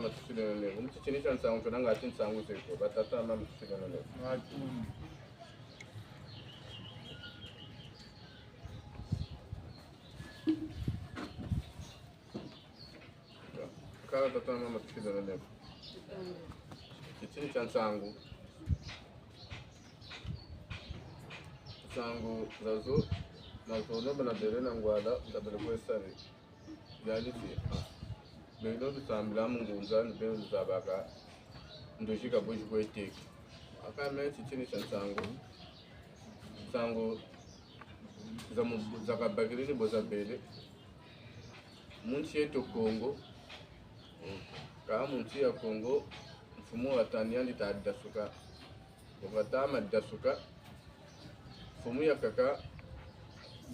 mama tusilele umchichinisha nsangu tunanga ati nsangu seko batata mama tusilele kala tata mama tusilele chichinisha nsangu zazo nazo bana dere na ngwala ndabele kwesari yaliti belo tusambila mungunza ndibelo zabaka ndoshika boshi kweteki akame chichinisha nsangu zakabagirili bozabele munchi yetu Kongo kama munchi ya Kongo mfumo wa taniandi tadasuka wakatama dasuka fumu ya kaka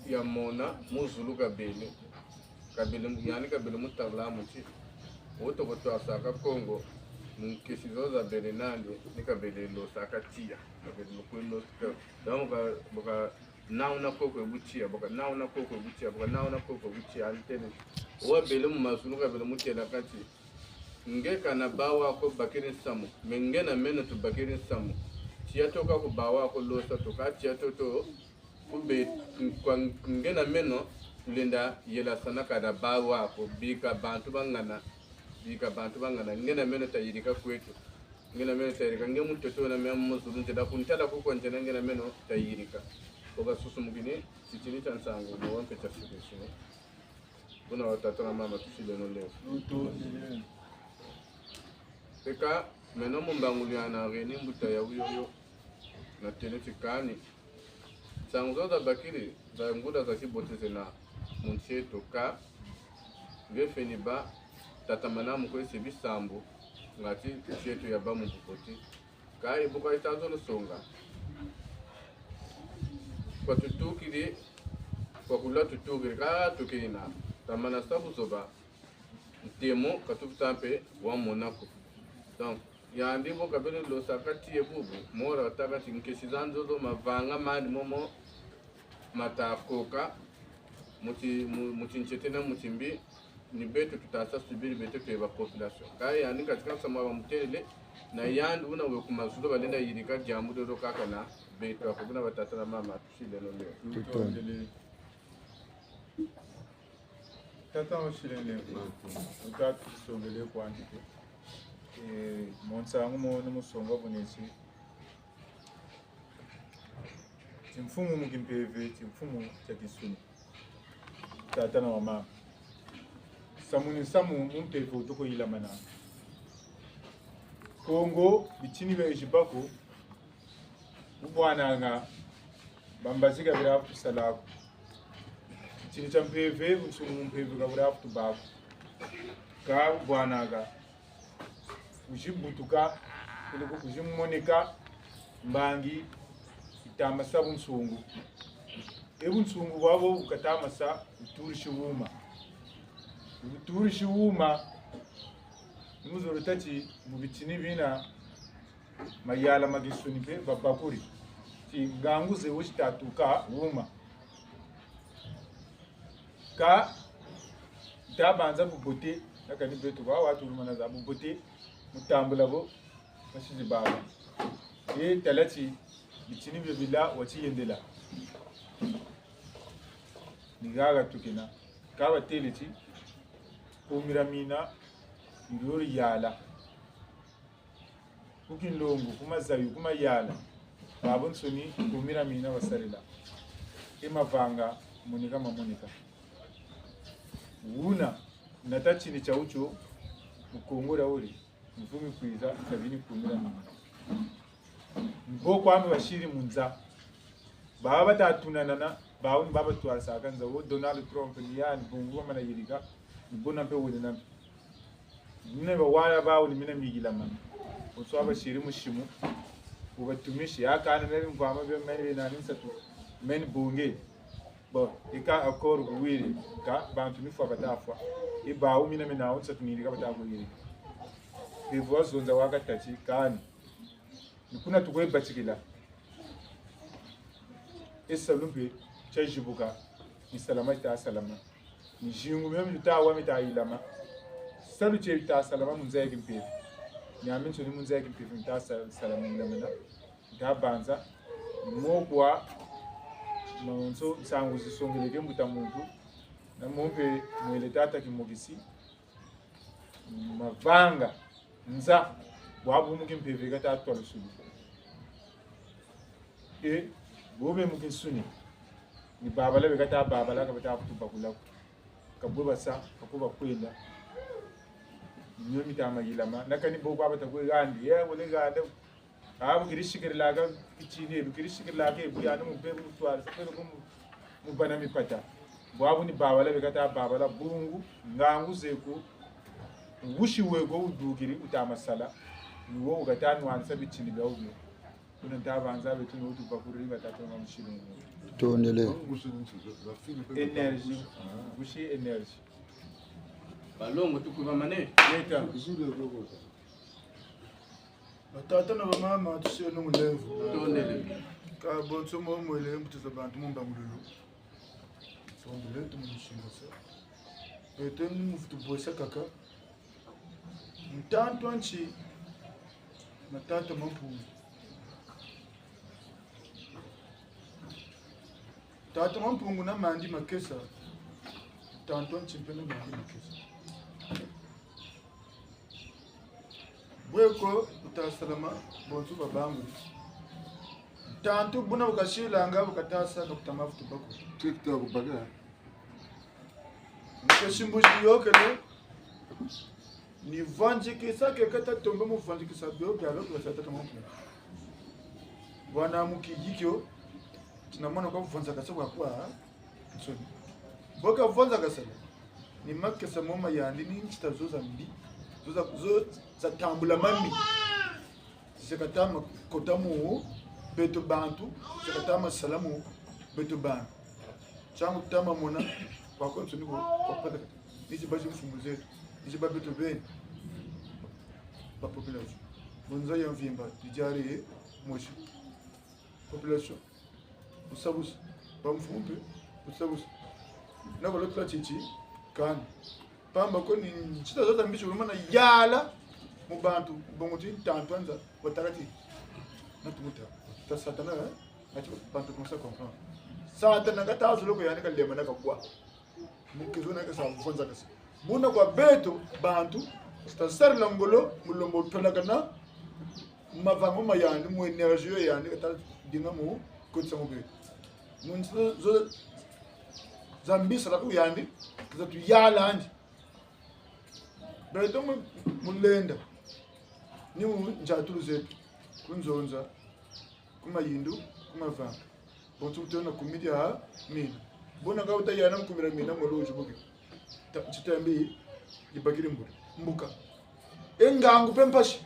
ya mona muzulu kabele yani kabele mutarla muchi woto koto asaka Kongo mkisizo za bele nandi ni kabele lo saka tia kabele lo donc boka nauna koko buchia boka nauna koko buchia antene wa bele mu masulu kabele mutela kati ngeka na bawa ko bakirin samu mengena meno tu bakirin samu tiatoka ko bawa ko losa to ka tiatoto kube kwa ngena meno lenda yela sanaka da bawa ko bika bantu bangana ngena meno tayirika kwetu ngena meno tayirika ngemu toto na memo zulunje da kuntala ko konje ngena meno tayirika oga susumugine chichini chansango no wampe chafukishine kuna watatu na mama tusile no leo eka meno mumbanguliana reni mbuta ya uyoyo na telefikani sango za bakiri za nguda za kiboteze na muncheto ka ngefeni ba tatamana mukwese bisambo ngati cheto ya ba mubukoti ka ibuka itazo no songa kwa tutukiri kwa kula tutukiri ka tukiri na tamana sabu zoba ntemo katufutampe wa monako donc yandi bo kabele lo sakati ebubu mora takati nkesizanzo do mavanga mani momo matakoka muti nchetena mutimbi ni betu tutasa subiri betu kwa population kai yani katika sama wa mutele na yandu una we kumasudo balenda yirika jambu do kaka na betu akubuna batata na mama tushile no leo tata oshilele utatu songele kwandike monsangu mono musonga bunesi timfumu mukimpeve timfumu chakisuni tata na mama samuni samu mumpeve utoko ila mana Kongo bichini be jibako ubwana nga bambazika bila kusala chini champeve musumu mumpeve kabura kutubako ka bwana nga ujibutuka kuliko kujimoneka mbangi itamasa bunsungu ebunsungu wabo ukatamasa uturishi wuma nimuzoro tati mubitini bina mayala magisuni pe babakuri ti ganguze wishitatuka wuma ka tabanza bubote nakani betu ba watu rumana za bubote mutambula bo mashizi baba talati bitini bibila wati yendela nigaga tukina kawa teleti kumiramina ndori yala kukin longo kuma zayu kuma yala babun suni kumiramina wasarila imavanga munika mamonika una natachi ni chaucho mukongora uri mvumi kwiza kabini kumiramina mbo kwame bashiri munza baba batatunanana bawun baba twasaka nzawo Donald Trump ni yani bungu mana yirika mbona pe wona na nne ba wala bawo ni mina migila man so abashiri mushimu ubatumishi akana mebe mvama be mene na ninsatu men bunge bo ika akor buwiri ka bantu ni fwa batafwa ibawo mina mina unsatu ni rika batafu yiri bivozo nza wakatachi kani nikuna tukwe bachikila esalumbe chajibuka ni salama ta salama ni jingu meme ta wa mita ilama salu ce ta salama mun zai gimpe nyamin so ni mun zai gimpe ta salama mun lamana ta banza mo kwa so sangu sisongele ke mbuta muntu na mombe mwele tata kimogisi mavanga nza wabu mukin peve kata atwala sulu bobe mukin suni ni babala be kata babala ka bata futu bakula ka boba sa ka ko bakwenda nyomi ta magilama nakani bo baba ta ko gandi wole ganda abu kirishikir laga kichine bu kirishikir laga bu ya mu be mu twala sa ko mu bana mi pata babu ni babala be kata babala burungu ngangu zeku wushi wego udugiri utamasala ni wo gata no ansa bichini be obi kuna ta banza be tunu utu bakuri ba ta tuma mshini to nele energy wushi energy balongo tukuba mane leta tata na mama tusio no mulevu tonele ka bonso mo mwele mtuza bantu mumba mululu so mbele tu mushinga sa eten muftu boisa kaka mtanto anchi na tata mampu tata mampu na mandi makesa tanto anchi pena mandi makesa bweko utasalama bonsu babangu tantu buna ukashilanga ukatasa kaputama futu bako TikTok baga nkashimbuji yokele ni vanjiki sake kata tombe mu vanjiki sabyo byalo kwa sata mampu bwana mukijikyo tunamona kwa vanza kasabwa kwa nsoni boka vanza kasala ni makesa moma yandi ni nchitazoza mbi zo za tambula mami zikatama kotamu beto bantu zikatama salamu beto bantu changu tama mona kwa konso niko kwa pata nisi baji mfumu zetu nisi ba beto ben ba population bonza ya mvimba dijari moshi population usabus ba mfumbe usabus na balo tla chichi kan pamba ko ni chita zote mbicho mana yala mu bantu bongoti tantwanza watakati na tumuta ta satana na chipo bantu kumsa comprendre satana kata zulo ko yani kalema na kwa mukizo na kasa mfonza kasi buna kwa beto bantu sta sar langolo mulombo tolakana mavango mayandi mu energie yandi kata dinamo ko tsamo beto mun zo zambi sala ku yandi kazatu yala andi beto mulenda ni njatulu zetu kunzonza kumayindu kumavanga bontu tona kumidia mina bona ka utayana mkumira mina molojo buke chitambi ibagiri mbuka engangu pempashi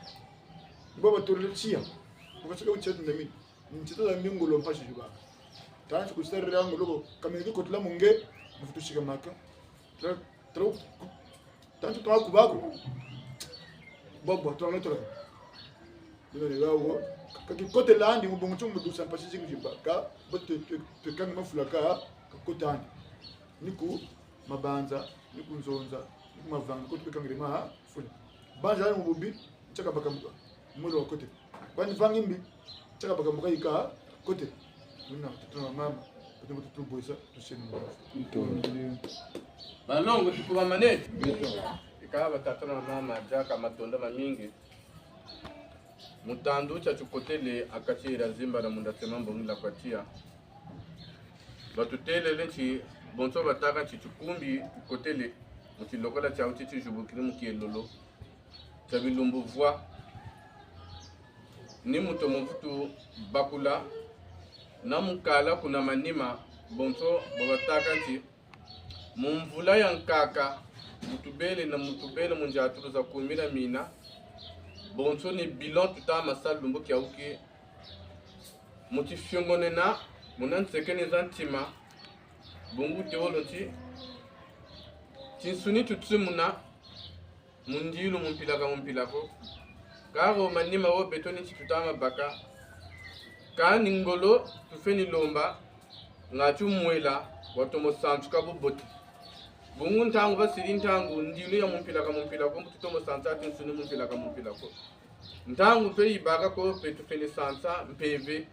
baba turile chia ukachika uchetu ndemi nchito za mbingulo mpashi juba tanchi kusere yangu loko kamedi kotla munge mfutushika maka tro tanchi to akubako bobo to ngetola ndio gawo kakikote landi mbongo chungu dusa mpashi jingiba ka bote te kanga mafulaka kakotani niku mabanza niku nzonza niku mavanga kote kangirima fula banja ari mububi chaka bakambuka mulo kote kwani vangi mbi chaka bakambuka ika kote nuna tutuna mama kutengo tutuboisa tusheni mwana balongo tukuba mane ikaba tatana mama jaka matonda mamingi mutandu cha chukotele akachira zimba na munda temambo ngila kwatia batutele lenchi bonso bataka chichukumbi kotele muchilokola cha uchichi jubukiri mukielolo cha bilumbu voix ni muto mfutu bakula na mukala kuna manima bonso babataka nchi mumvula yankaka mutubele na mutubele munjatulu za kumira mina bonso ni bilan tuta masal lumbu kia uke muti fiongonena munan sekene zantima bungu teoloti tinsuni tutsumuna mundilu mumpilako karo manima wo betoni chitutama baka ka ningolo tufeni lomba ngachu mwela watomo santuka buboti bungun tangu basiri tangu ndinu ya mumpila ko mtutomo sansa tinsuni mumpila ko ntangu pe ibaga ko pe tufeni sansa mpeve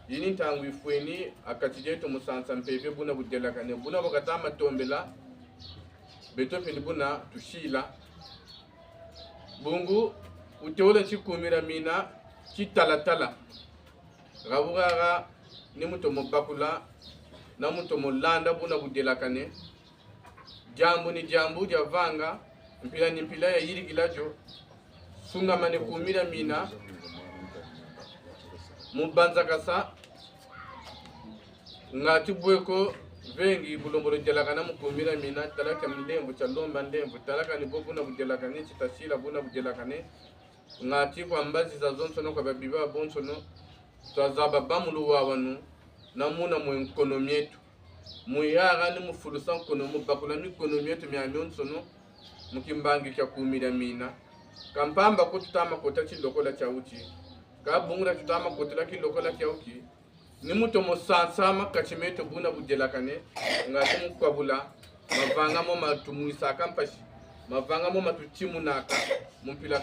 yini ntangu ifweni akatije to musansa mpeve buna budela kane buna bakatama tombela beto feni buna tushila bungu uteola chikumira mina chitalatala gabugaga ni mutomo bakula na mutomo landa buna budela kane jambu ni jambu javanga mpila ni mpila ya yiri kilajo sunga mane kumira mina mubanza kasa ngati bweko vengi bulomboro jelakana mukumira mina talaka mlembo chalomba ndembo talaka ni bobuna bujelakane chitashila buna bujelakane ngati kwa mbazi za zonsono kwa babiba bonsono twazaba bamulu wawanu namuna mu ekonomi yetu muyaga ni mufulusa kono mubakula mi ekonomi yetu mya myonsono mukimbangi kya kumira mina kampamba ko tutama kota chilokola cha uchi ka bungra tutama kota kilokola cha uki ni mutomo sansama kachimeto buna bujelakane ngati mukwabula mavanga mo matumuisa kampashi mavanga mo matuchimunaka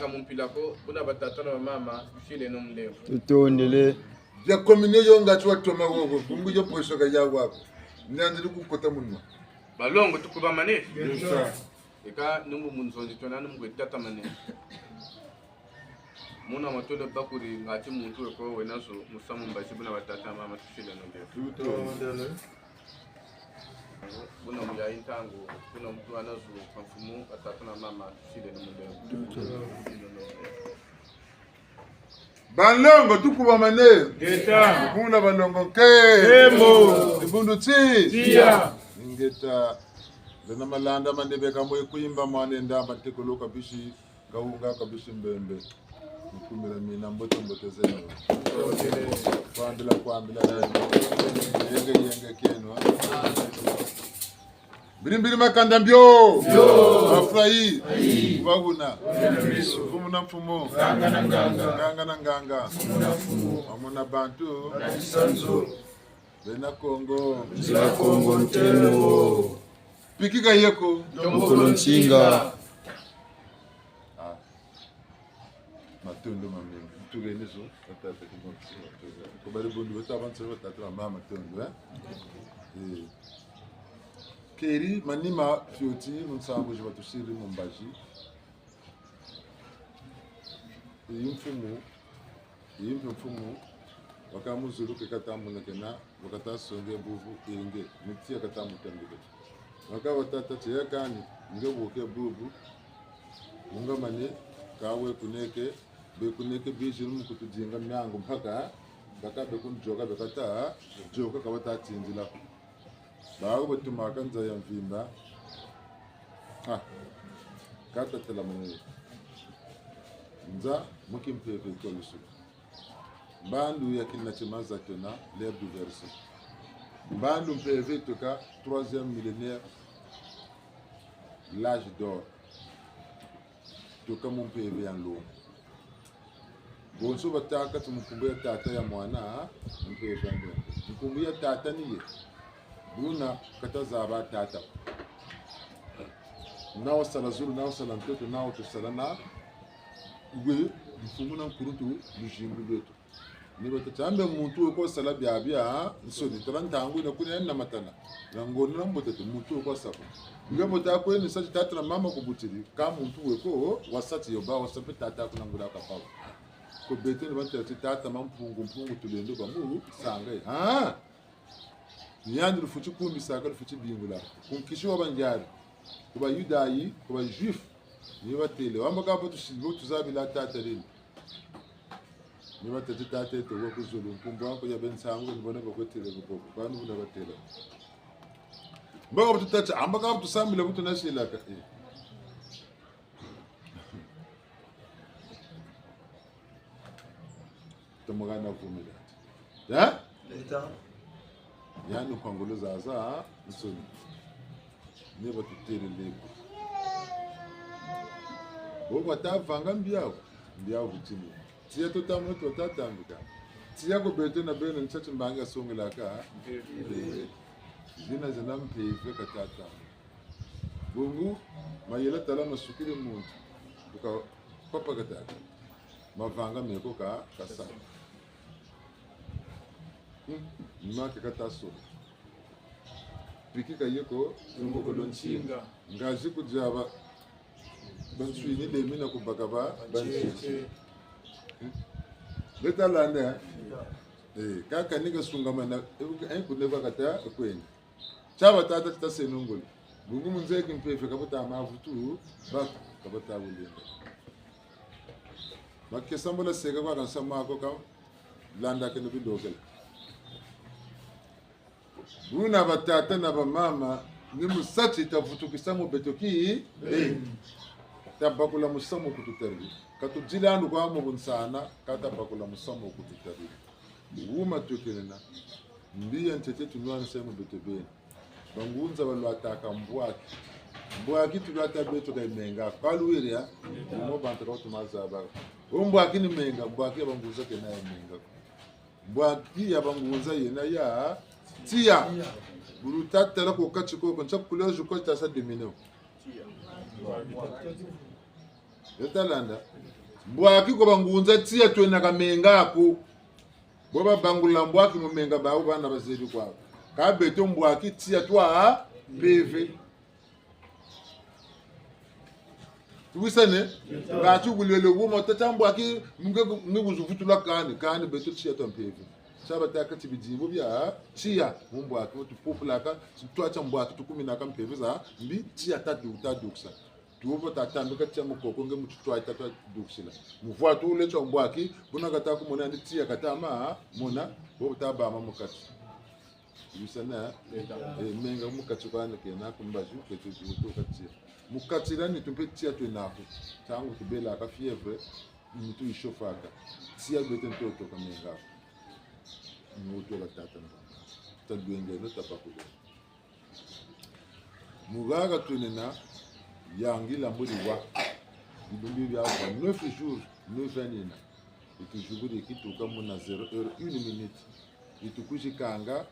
mumpilako buna batatana wa mama tushile no mleo tutondele ya komine yo ngati watoma wogo bungu yo poso ga yawa ndandiri kukota munwa balongo tukuba mane eka numbu munzonzi tona numbu tata mane muna matole bakuri ngati muntu ko wenazo musamu mbashi buna batata mama tushile no mleo tutondele buna muya intango buna mtu anazo mfumu batatana mama tushile no mleo balongo tukuba mane Geta. Bunda balongo ke. Emo. Ibundu ti. Tia. Ngeta. Dena malanda mandebe kamwe kuimba mwane ndamba tekoloka bishi gaunga kabishi mbembe. Mukumira mina mbote zeno. Kwambila yenge kenwa. Birimbiri makanda mbyo. Afrahi. Waguna. Mfumu na mfumu. Nganga na nganga. Amuna bantu. Bena Kongo. Nzila Kongo ntemo. Pikika yeko. Mokolo nchinga. Matondo mami. Tuge niso. Atata kimonsi. Kobali bundu batabanse batata mama matondo Keri manima fioti munsango jibatushiri mumbaji. Yimfumu wakamuzulu kekatamu nakena wakata songe buvu enge mitia katamu tambike. Wakawatata cheyakani nge woke bubu munga mane kawe kuneke be kuneke bijuru mukutujinga myango mpaka baka be kunjoga bekata joka kawata tinzila bago batuma kanza ya mvimba kata tela mane nza mukimpepe kolusu bandu ya kina chimaza tena l'air du verset bandu mpeve toka 3e millénaire l'âge d'or toka mumpeve ya lo bonso bataka tumukumbu ya tata ya mwana mpeve ndo mukumbu ya tata niye buna kata zaba tata nao sala zulu nao sala mtoto nao tusalana we mfumu na kurutu lujimbu betu niba tatambe muntu ko sala biabia nsoni tarantangu na kunya na matana ngoni na mbotete muntu ko sako ngabo ta ko ni sati tata na mama ko butiri ka muntu we ko wasati yoba wasape tata kuna ngula ka pawo ko bete ni banta tata mampungu tulendo bamu sangai nyandru futi kumbi saka futi bingula kunkishi wabanjari kuba yudayi kuba juif niba tele wambaka po tushilbo tuzabila tata lini niba tata to wako zulu kumba ko ya bensango nibona ko tele ko kwani buna batela mbaka tutata ambaka tusambila butu nashila ka tomogana kumila ya Leta. yani kwangolo zaza nsoni niba tutele leko bobo atavanga mbiyawo butini tiya totamu totatambika tiya ko bete na bene nchati mbanga songela ka zina mpeve katata bongo mayela tala masukile muntu tuka papa kataka mavanga meko ka kasa nimake kataso pikika yeko ngoko lonchinga ngazi kujaba banswini de mina kubakaba bansi betalanda kaka niga sungamana kuneva kata kwenye chaba tata tasenunguli bungu munzeki mpefe kabota mavutu bak kabota wulinda makke sambola sega kwa kansama ko ka landa ke no bidogel buna batata na bamama ni musati tavutu kisamo betoki tabakula musamo kututarbi katujilanu kwa mo bunsana kata bakula musamo kututarbi wuma tokelena mbiya ntete tunwana semo betobeni bangunza balwataka mbwaki tulata beto ka menga kaluiria mo bantaka tumaza mbwaki ni menga mbwaki bangunza kena ya menga mbwaki ya bangunza yena ya tia bulutata la ko kachiko ko chakula juko tasa domino yotalanda mbwaki ko bangunza tia twena ka menga ko boba bangula mbwaki mu menga bawo bana bazeli kwabo ka beto mbwaki tia twa PV tuwisane ba tu bulele wo tata mbwaki nguzuvutula kani beto tia twa PV saba ta kati bijibo bya tia mbwaki tu populaka twa mbwaki tukumina ka PV za mbi tia ta duksa tuvo tatambika tia mukoko nge mututwa tata duksila muvwa tu le chombwaki buna kata ku mona ndi tia kata ma mona bo taba ma mukati yusana menga mukati kwa ne kena kumbaju ketu tu kati mukati rani tumpe tia tu nafu tangu tubela ka fievre mtu ishofaka tia bete ntoto ka menga mutu la tata tadwenge no tapakule mugaga tunena yangi la mbodi wa ibumbi bya 9 jours 9 anina ikijuburi kitu kama na 0 heure 1 minute itukushi kanga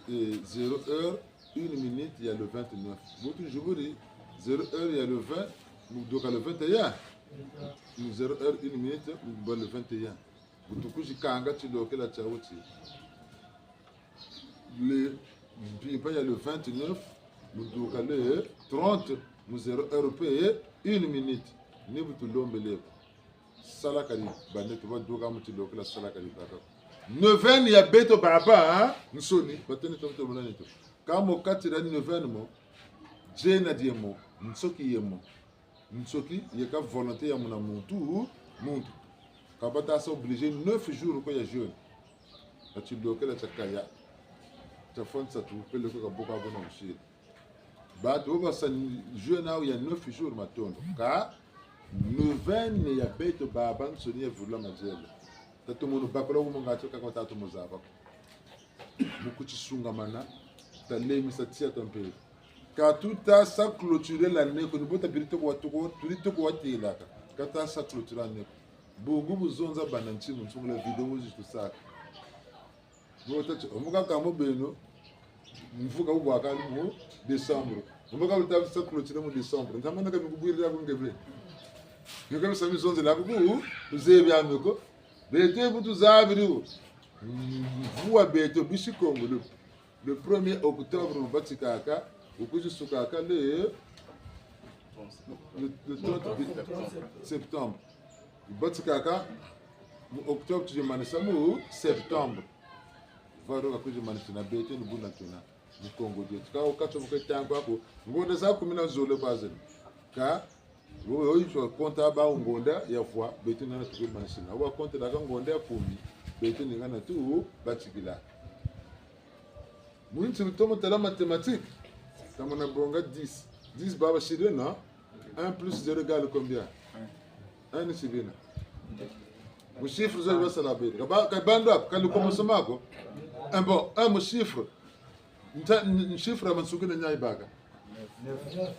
0 heure 1 minute ya le 29 votre juburi 0 heure ya le 20 donc le 21 0 heure 1 minute le 21 itukushi kanga tilokela chauti le puis il y a le 29 donc le 30 nous européens 1 minute ni butu lombele sala kali bande to badoka mutilo kala sala kali baba 9 ya beto baba nsoni batene to mona neto kamo katira 9 mo jena diemo nsoki yemo nsoki yeka volonté ya mona muntu kabata sa obligé 9 jours ko ya jeune atilo kala chakaya ta fonsa tu pele ko boka bona mshiri bato basa jeune au ya 9 jours matondo ka 9 ya beto baba nsoni ya vula majele tato mono bakolo mo ngato ka tato mozaba mukuchisunga mana talemi satia tampe ka tuta sa clôturer l'année ko bota birito ko watuko turito ko watela ka ta sa clôturer l'année bugu buzonza bananchi munsungula video zitu saka bota omuka kamo beno mvuka ubwaka mu décembre omuka utabu sa clôturer mu décembre ntamana ka mikubwirira ko ngebe ngebe sami zonze la ku uzebi ameko bete butu zabiri vuwa beto bishikongo le 1er octobre batikaka ukuji sukaka le 30 septembre batikaka octobre tu manisa mu septembre varo akuji manisa na bete ni buna tuna mu Congo de ka okacho mu ketango ako ngonda za kumina zole bazeli ka wo yo konta ba ngonda ya fois bete na tuku manisa na wa konta daga ngonda ya 10 bete ni ngana tu batikila Mwenye tomo tala mathématique. Comme on a bonga 10. 10 baba chilena. 1 plus 0 égale combien? 1 ni chilena. Mon chiffre je vais la bête. Kabando quand le commencement ko. Un bon, un mon chiffre. Un chiffre à mansuki na nyai baga. 9.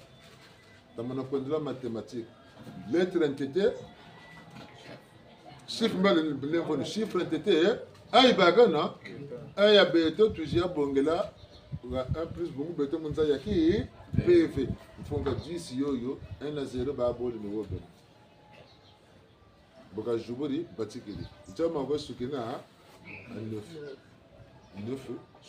Comme on a appris la mathématique. Lettre entité. Chiffre mbele le chiffre entité. Aïe baga na. Aya beto tujia bongela 1 plus bongo beto munza yaki PV mfunga 10 yoyo 1-0 baboli ni wobe boka juburi batikili chama kwa sukina 9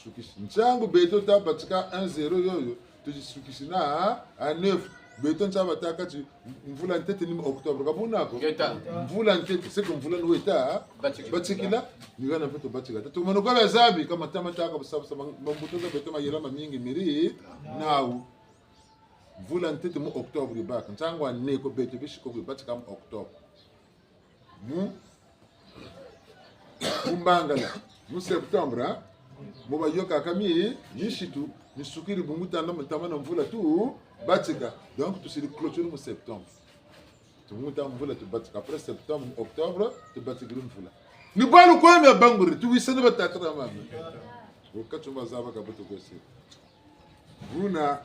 sukisi nchangu beto ta batika 1-0 yoyo tujisukisi na 9 beto nchaba takati mvula ntete ni Oktoba kabunako mvula ntete seko mvula no eta batikila nigana peto batika to mono kwa bazabi kama tamata busaba mambuto za beto mayelama mingi miri nau mvula ntete mu Oktoba baka nchangu aneko beto bishiko batika mu Oktoba Mbangala mu Septembre mo bayoka kami yishitu nisukiri bumutanda mtamana mvula tu batika donc tu sili clôture mu Septembre tu muta mvula tu batika après Septembre Octobre tu batika mvula ni balu kwa me banguri tu wisana batakra mami wakati mbazaba kabuto kwesi buna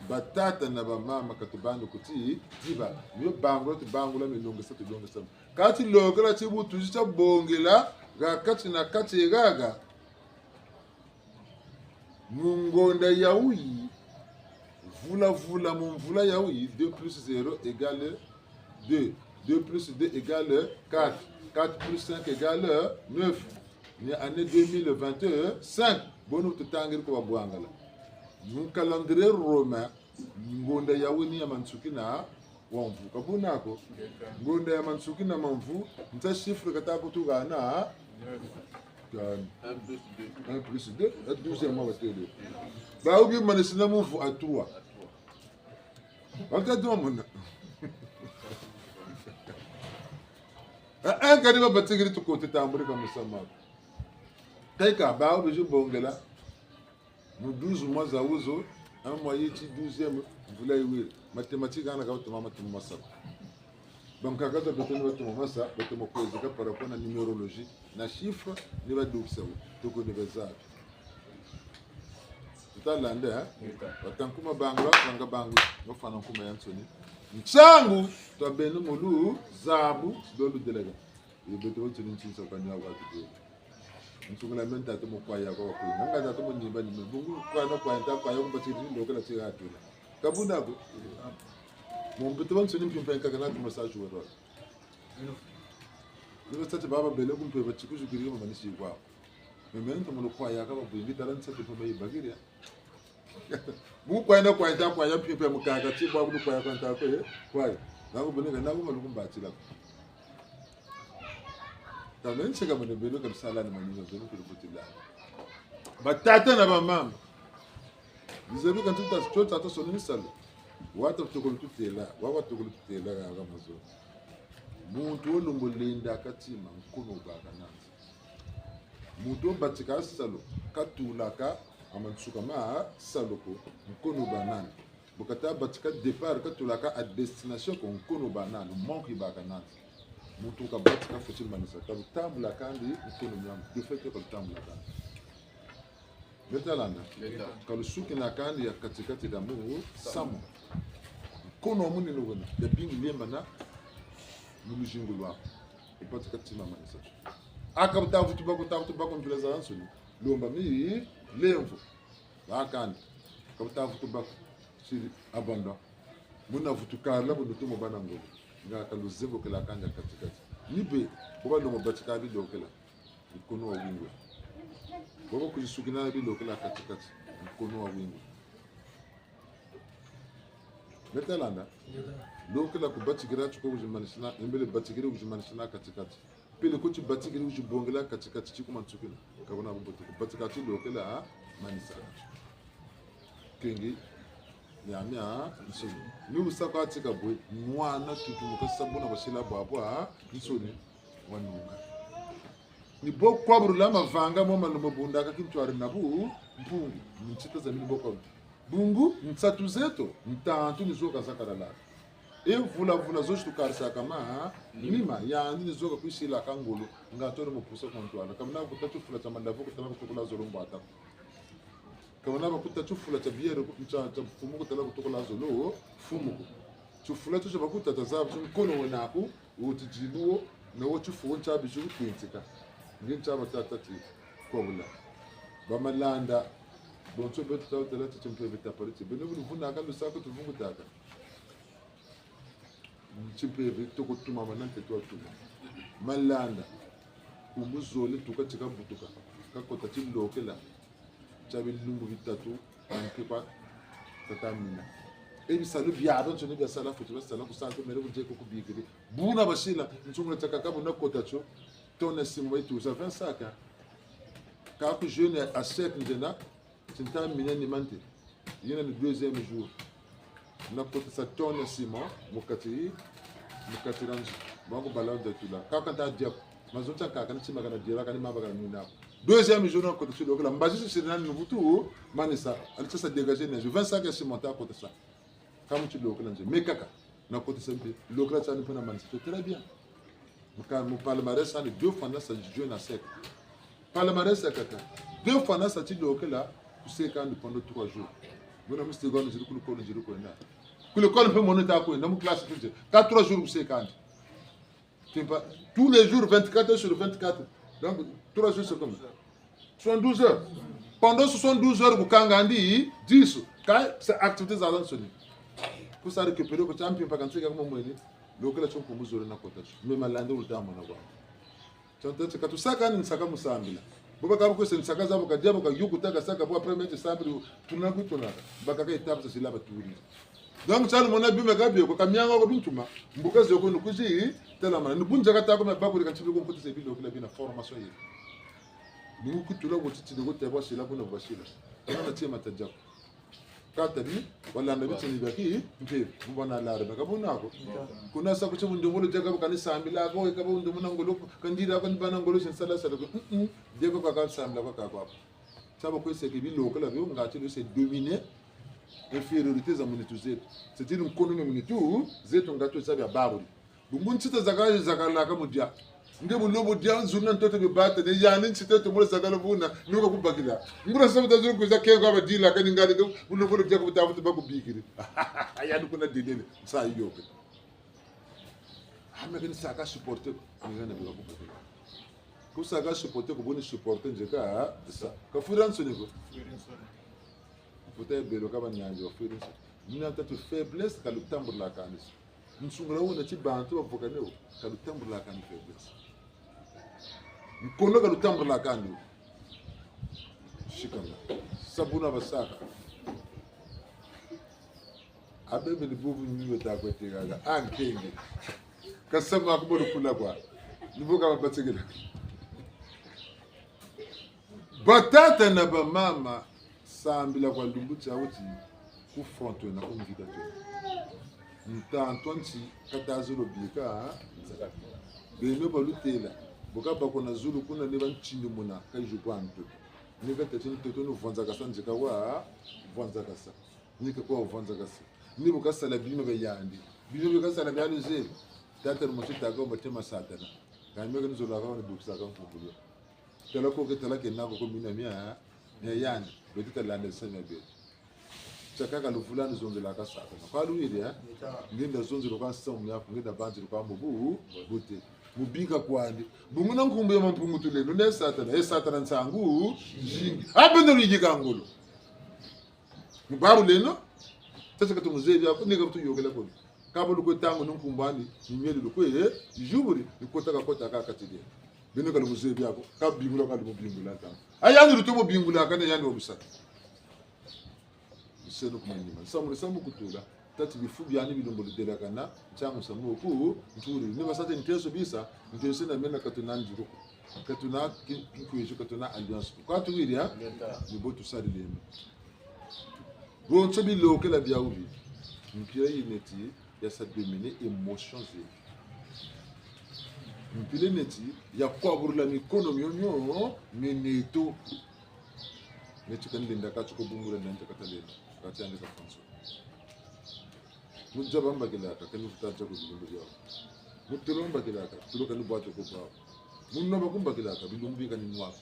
batata na bamama katubando kuti diba yo bangula tu bangula milongesa tu longesa kati lokala chibutu chicha bongela ga kati na kati gaga mungonda yaui vula mumvula yaui 2 plus 0 égale 2 2 plus 2 égale 4 4 plus 5 égale 9 ni année 2021 5 bonu tutangir ko babwangala mu calendrier romain ngonda yaui ni amansuki na wamvu kabunako ngonda ya mansuki na mamvu nta chiffre katako tugana 1 plus 2 12e mois batelo ba ubi manisina mvu à 3 wakati mona un kadi ba batigiri to côté tamburi comme ça ma taika ba ubi bongela mu 12 mois za uzo un mois yiti 12e vula yiwiri mathématique ana ka tuma masa donc akaza betoni batuma masa batuma kwezi ka par rapport na numérologie na chiffre ni ba dubsa to ko deveza tutalande watankuma bangwa banga bangu ngofana kuma yansoni mchangu to benu mulu zabu dolu delega yebeto tuni ntsinsa kanya wakati nsungula menta to mokwaya kwa kwa nganga to mnyimba ni mbungu kwa na kwa nta kwa yomba tiri ndokela tira atula kabunda ko mon beto nsoni mpimpa nkakana tu message woro ni tata baba bele kumpe bachiku jukiri mama nisi kwa memento mulo kwa ya kaba bwingi taransa to bayi bagiria mu kwa na kwa nta kwa ya mpimpa mukaka tibo abu kwa ya kwa nta kwa nangu bunega nangu malukum batila kamen chega mane belo kam sala na mani belo ko butila batata na ba mama bizabi kan tuta sonini sala wata tukulu tutela wawa tukulu tutela ga mazo muntu olumbulinda katima nkuno baba nanzi muntu batika salo katulaka amansuka ma saloko nkuno banana bukata batika départ katulaka à destination ko nkuno banana manki baka nanzi muntu ka batika futil manisa tabula kandi nkuno nyam defete ko tabula kandi betalanda kalusuki na kandi ya katikati da mu samo kono muni no wona ya bingi lemba na mulujingulwa ipata katima manisa akabta vutu bako mpileza ansuni lomba mi lemvo bakandi kabta vutu bako siri abanda muna vutu kala bodo to mobana ngolo nga kaluzebo kala kanja katikati nibe boba no mobatika bi dokela kono wa wingwe boba kujisukina bi dokela katikati kono wa wingwe betalanda lokela ku batigira chuko kujimanishina imbele batigira kujimanishina katikati pele ko batigira kujibongela katikati chikuma tsukina kabona bomboto batikati lokela manisa kengi nyamya nsoni ni usaka tika boy mwana tutumuka sabona bashila babwa nsoni wanuka ni bo kwabru la mavanga moma no mabunda kakintwari nabu mpungu mchita za mini boko bungu mtsatu zeto mtantu nizoka zakarala e vula zoshi tukarisa kama lima ya ndi nizoka kuishila kangolo ngatori mupusa kontwala kamna kutatu fula tamandavu kutana kutukula zolombo ata kamna bakutatu fula tabiere kumcha fumu kutala kutukula zolo fumu chufula tusha bakuta tazabu mkono wenaku utijiluo na wochufu nchabi shu kwintika ngincha batatati kobula bamalanda bon so beto tawo tala ti chimpe beta pariti beno bu vuna ka lu sako tu vungu taka chimpe beta ko tuma manante to tuma malanda kumuzole tukatika butuka kakota chilokela chabe lumbu bitatu ankepa tatamina ebi salu biado ntoni bia sala futu sala kusanto mere ku jeko kubigiri buna bashila ntungula takakabu na kotacho tona simwe tu ça 20 sacs ka ku jeune à sec ndena tinta mina ni mante yena le deuxième jour na kota sa tona simo mukati ranji bango balao de tula ka kanta dia mazonta ka kan chima kana dia kana mabaka nuna deuxième jour na kota sur la mbaji sur na nubutu manisa alisa sa dégager ne 20 sacs sur monta kota sa comme tu l'as dit, mais kaka, n'a pas été simple. L'occasion ça nous fait manifester très bien. Mon palmarès ça les 2 fois ça joue na sec. Palmarès ça kaka. 2 fois ça tu l'as là, tu sais quand pendant 3 jours. Nous avons cette grande juru ko juru ko na. Que le corps peut monter à quoi, dans mon classe tout. 4 jours vous sais quand. Tous les jours 24 heures sur 24. Donc 3 jours c'est comme 72 heures. Pendant 72 heures vous kangandi 10 quand c'est activités à l'enseigne. Pour ça récupérer que champion pas quand c'est comme moi lokela chon kumuzore na kota mais malande ultama na kwa chonte ka tusaka ni saka musambila boba kama kwese nsaka zabo kajabo ka yukutaka saka bo premier sambili tunakutuna baka ka etape ça silaba turi donc ça mon abi mekabi ko kamyanga ko bintuma mbuka zoko nukuji tela mana nubunja kata ko mabako ka chibi ko mputi se bilo kula bina formation yi nukutula ko titi ko tebo sila ko na bashila na tima tajako katani wala ndabithi nibaki mpe ubona la reba kabunako kuna sabu che mundu mulo jaga bakani sambila ko ka bundu munangolo kandira ko nibana ngolo sala sala ko dego ka sambila ko ka ko sabu ko se ke bilo ko la bi ngati do se dominer infériorité za munitu zetu c'est-à-dire mkono munitu zetu ngato sabi ya babu bungunchita zakala ka mudia ngebo lobo dia zunna ntoto be bata de yani nchita to mo zakala buna nuko kubakila ngura sabu da zuru kuza kego ba dila kani ngadi do buno buno dia ko tafuta ba ko bikiri ayadu kuna dedele sa yoke ame kani saka supporter ngana be ko ko saka supporter ko boni supporter njeka sa ka furanso ne ko peut-être belo ka ba nyanja furanso nina tatu faiblesse ka lutambo la kanis nsungura wona chibantu bavukaneo ka lutambo la kanis faiblesse mkono ka lutambo la kanis shikanga sabuna basaka abebe libubu nyiwe ta kwete gaga ankenge kasama ko kula kwa libuka babategela batata na ba mama sambila kwa lumbuti awuti ku fonto na kumvika to ntantonti katazolo bika beno balutela boka bakona zulu kuna ne banchindi muna kaiju kwanto ne gatete toto no vonza kasanje kawa vonza kasa nika kwa vonza kasa ni boka sala bima bayandi bino boka sala byalo je tata mo tita go batema satana kambe ko nzola ka no duksa ka mfubulo tela ko ke tela ke nako ko mina mia ya yani betita lande sanya be chakaka lufulani zonze la kasata kwa luide ya ngenda zonze lo kansa mu yafu ngenda banzi lo kwambu bute mubika kwandi bunguna nkumbe ya mampungu tulelo ne satana nsangu jingi abende luyika ngolo mubaru leno tata ka tumuze bya ko nega butu yogela ko kabo lu ko tango nkumbani nyeli lu ko juburi nikotaka kota ka katide bino ka luze bya ko ka bingula ka lu bingula ta ayandi lu to bingula ka ne yandi obusata seno kumanyima samu kutula tati bifu byani bilombo lidela kana changu samu ku nturi ne basate nteso bisa nteso na mena katuna njuru katuna kinkuyejo katuna alliance kwa tuwiri ha ni botu sali lema bon tsobi loke la bia ubi mpire ineti ya sa dominer emotions mpire neti ya kwaburula mikono myonyo meneto netukani linda kachuko bungura nanje katalena kachande ka fonso mujaba mbagilaka kanu futacha ko bilumbu yawo mutelo mbagilaka tulo kanu bwato ko bawo munno bakumbagilaka bilumbu kanu nwa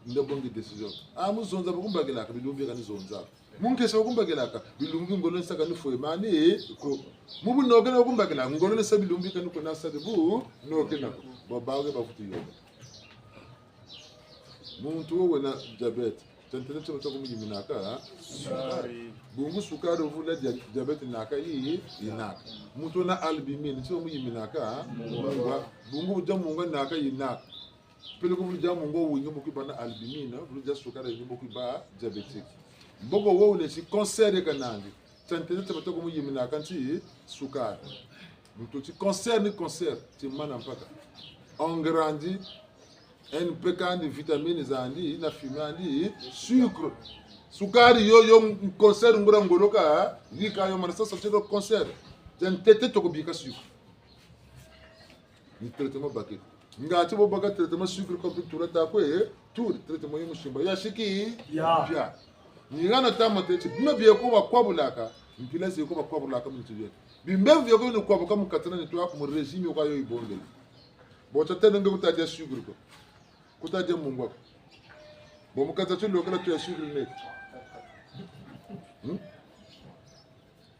ndabongi decision muzonza bakumbagilaka bilumbu kanu zonza munkese bakumbagilaka bilumbu ngolo nsaka nufoye mani ko mubu nogena bakumbagilaka ngolo nsa bilumbu kanu ko nasade bu nogena babawe bafuti yo muntu wona diabete tantana chama to kuma yiminaka bungu sukari vula diabete naka yi inaka muto na albumin so mu yiminaka bungu jamunga naka inaka pelo ko jamunga winga mu kibana albumin vulu ja sukari ni mu kiba diabetic bogo wo ne si cancer kanangi tantana chama to kuma yiminaka nti sukari muto ti cancer ti mana mpaka on grandit NPK ni vitamine zandi na fumandi sucre sukari yo concert ngura ngoloka yika yo manasa sotero concert jan tete to ko bika sucre ni traitement baké ngati bo baka traitement sucre ko tura ta ko tout traitement yo mushimba ya shiki ya ni ngana tamate ti bima biye ko bakwabulaka mpila se ko bakwabulaka mu tuje bimbe biye ko ni kwabuka mu katana ni to ko régime ko yo ibonde bo tete ngwe ta dia sucre ko kuta je mungu bo mukata chulo kala tu ya sucre net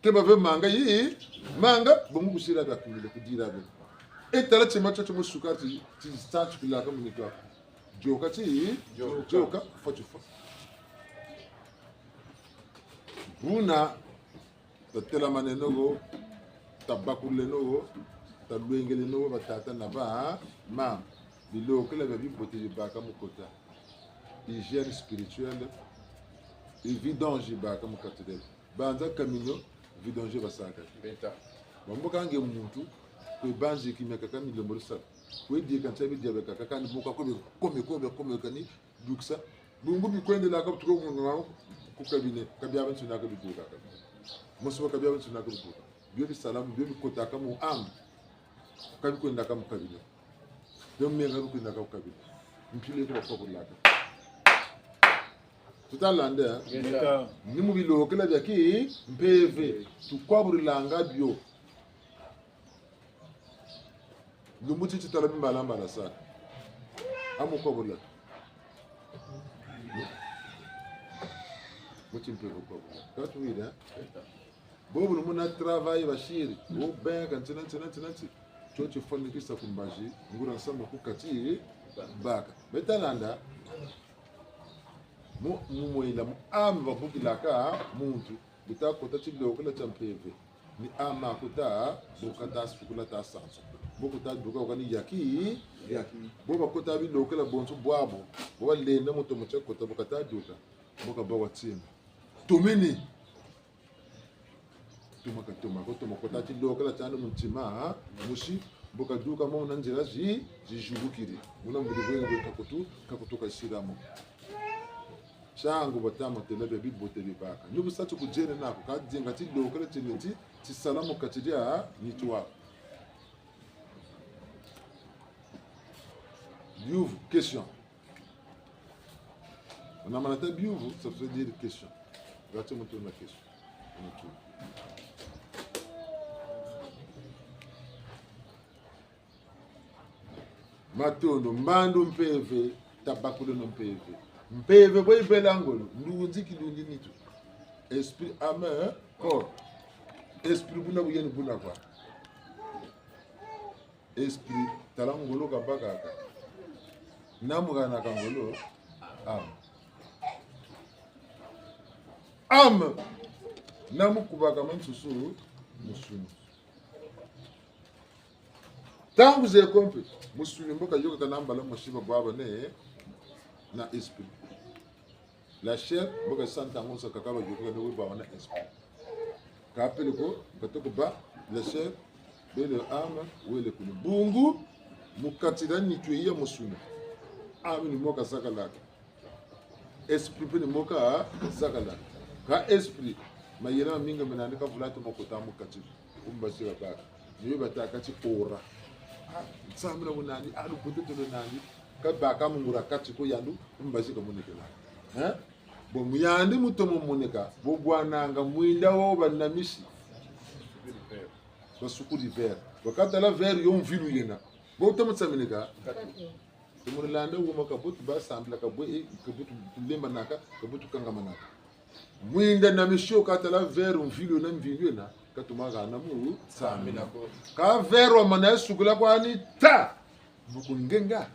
ke ba ve manga yi manga bo mu kusira ba kumile kudira be etala chema chocho mu sukari ti start kula ka mu to joka ti joka fochu fo buna tatela manenogo tabakule nogo talwengele nogo batata na ba ma biloko la babi bote baka mukota hygiène spirituelle et vidange baka mukatedel banza kamino vidange basaka beta bamboka nge muntu ko banze kimeka kami le morisa ko die kan tabi die baka kan boka ko come kani duksa bungu bi kwende la ka tuko ngwa ku kabine kabya ban suna ka duka ka musu kabya ban suna ka duka biyo salam biyo kota kamu am kabi ko ndaka mu kabine dem me ngaru ko ndaka kabine mpile ko ko laka tutalande ni mu bilo kala jaki mpeve tukwabulanga bio lumuti titala mbala la sana amu kwabula muti mpeve kwabula katu wida bobu muna travail bashiri o ben kan tinanti chocho fonni kisa kumbaji ngura sama kukati baka betalanda mu moila mu amba bukilaka muntu bitakota chilo kula champeve ni ama kuta bukata sukula ta sansa bukuta duka wakani yaki boba kota bi lokala bonso bwabo boba lenda moto mocha kota bukata duka boka bawa tsima tumini tuma kota chilo kala chano muntima mushi boka duka mo nanjira ji jubukiri muna mbulibwe kakutu kashiramo changu batama telebe bibote bibaka nyubu satu kujene nako kadinga ti lokale tineti ti salamu katidia nitwa biuvu question on a manata biuvu ça veut dire question gati mutu na question mutu matondo mbandu mpeve tabakulo no mpeve boy belangolo ndunzi kilundi nitu esprit ame corps esprit buna buyeni buna kwa esprit talangolo kabaka namugana kangolo am namukubaka mansusu musunu tangu ze kompe musunu mboka yoka kanambala mushiba baba ne na esprit la chair boka santa ngonsa kakaba yoka ne wiba na esprit ka pele ko katoko ba la chair bele ama wele kunu bungu mukatira ni tuya musunu amini moka sakalaka esprit pele moka sakalaka ka esprit mayera minga menandika fulatu mokota mukatira umbashira baka niyo bataka ci ora samira wonani alu kutulo nani kabaka mungura kati ko yandu mbazi ko munikela bo muyandi mutomo munika bo bwananga mwinda wo banamishi ba sukuri ver wakati la ver yo mvilu yena bo tomo tsaminika tumo landa wo makabutu ba sambla ka bo lemba naka kabutu kanga manaka mwinda na misho kata la ver mvilu na mvilu yena katumaga na mu samina ko ka ver wa mana sukula kwa ni ta bukungenga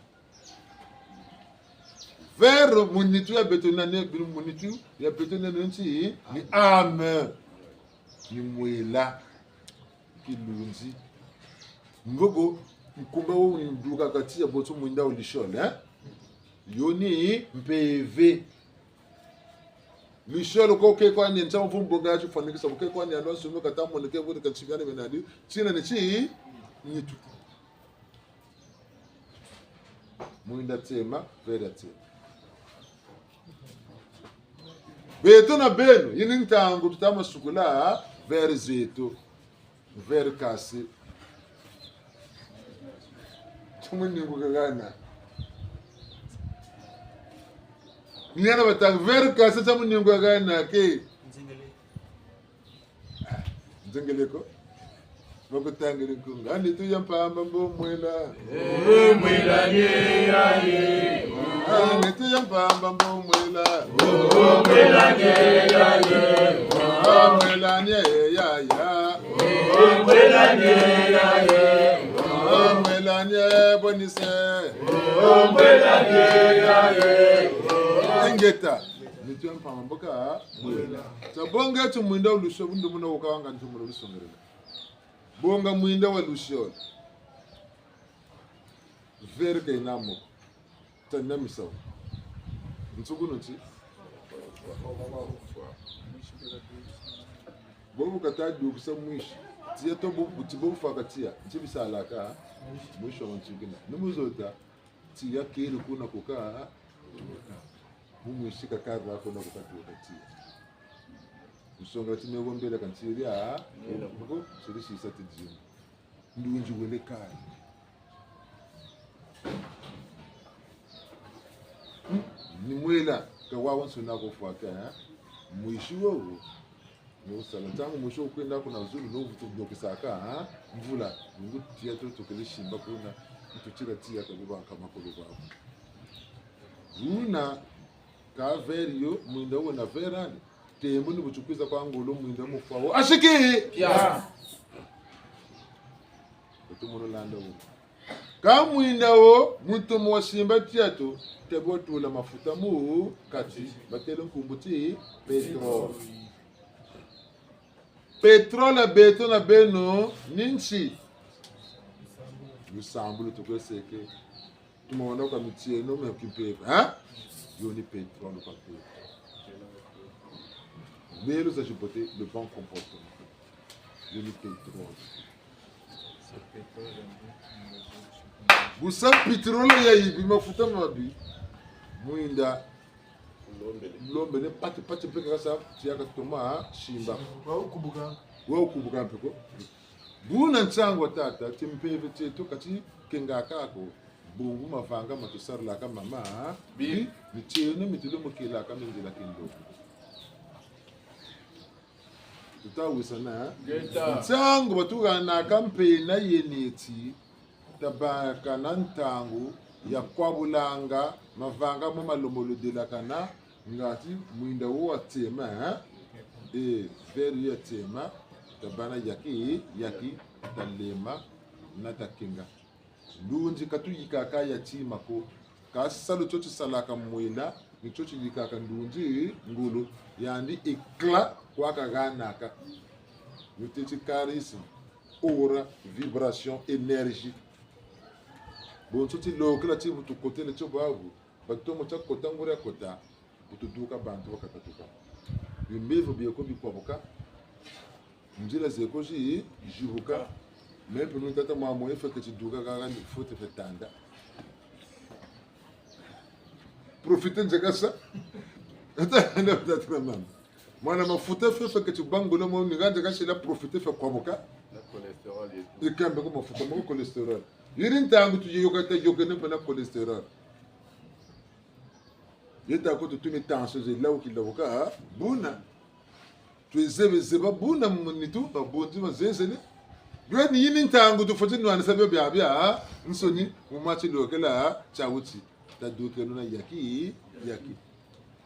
Vers munitu ya betonane bin munitu ya betonane nti ni ame ni mwela kilunzi ngogo mkumba wo nduka kati ya boto mwinda ulishole yoni mpv lisholo ko ke kwa ni ntamu mboga chu fanikisa ko ke kwa ni ando sumu kata mo ke bo ka chigane benadi china ni chi nitu mwinda tema vera tema beto na beno yini ntangu tutama sukula ver zeto ver kasi tumuni ngugana Niana batang ver kasi tumuni ngugana ke Nzengele ko Boko tangiri kunga ani tu yampa mambo mwela mwela ye ya ye ani tu yampa mambo mwela mwela ye ya ye mwela ye ya ya mwela ye ya ye mwela ye bonise mwela ye ya ye engeta ni tu yampa mambo ka mwela tabonga tu mwinda ulusho bundo muna ukawanga ntumuro lusongerela bonga mwinda wa lushol verga inamo tanda misaw ntsuguno tsi bobu kata du kusa mwishi tiya to bobu tibo fakatia ntibisa alaka mwisho wantsugina numuzota tiya kiri kuna kuka mumwishi kakara kuna kukati wakatia usonga timego mbele kantiria ngo sirisi sati jimu ndunji wele kai ni mwela ka wawan suna ko fuaka mwishi wo no sala tangu mwisho kwenda kuna uzuri no vitu vyo kisaka mvula ngo tia to tokele shimba kuna mtuchira tia kabuba kama kuluba una ka verio mwinda wona verani tembo ni buchukiza kwa ngolo mwinda mufawo ashiki ya tumono landa wo ka mwinda wo mutomo wasimba tiato tebo tula mafuta mu kati batelo nkumbuti petrol beto na beno ninchi lusambulo tukoseke tumoona kwa mitie no mekipepa ha yoni petrol kwa petrol. Mais nous avons porté le bon comportement. Je ne paye trop. Vous savez, pétrole, il y a eu, mais faut t'en mabi. Mouinda, l'homme n'est pas de peu que ça, tu as que Thomas, Shimba. Ou Kubuka, Peko. Vous n'en savez pas, tu me payes tout, Kati, Kengakako, Bungu, Mavanga, Matusar, la Kamama, Bi, le Tchéne, Mitulo Mokila, Kamindi, la Kindo. Tutawisana ntangu batugana kampena yeneti tabaka na ntangu ya kwabulanga mavanga mu malomolo de la kana ngati mwinda wo atema veri ya tema tabana yaki talema na takinga ndunji katuyika kaya tima ko kasalo chochi salaka mwina ni chochi yikaka ndunji ngulu yandi ikla kwa kaganaka yuteti charisme aura vibration énergie bon chochi lokla ti mutu kote le chobabu batomo cha kota ngura kota butuduka bantu wakatatuka bimevo bieko bikwaboka njila zekoji jibuka même pour nous tata mamo efeke chiduka kaka ni fote fetanda profiter njagasa ata na tata mamo mwana mafuta feke chibangulo mo nganja kashila profiter fe kwaboka la cholestérol ikambe ko mafuta mo cholestérol yirin tangu tuje yokata yokene pana cholestérol yeta ko tutumi tension je lawo kilaboka buna tuezebe buna munitu babondi mazenzele Gwen yini ntangu tufoti nwana sabe bya nsoni mumachi lokela chawuti taduke nuna yaki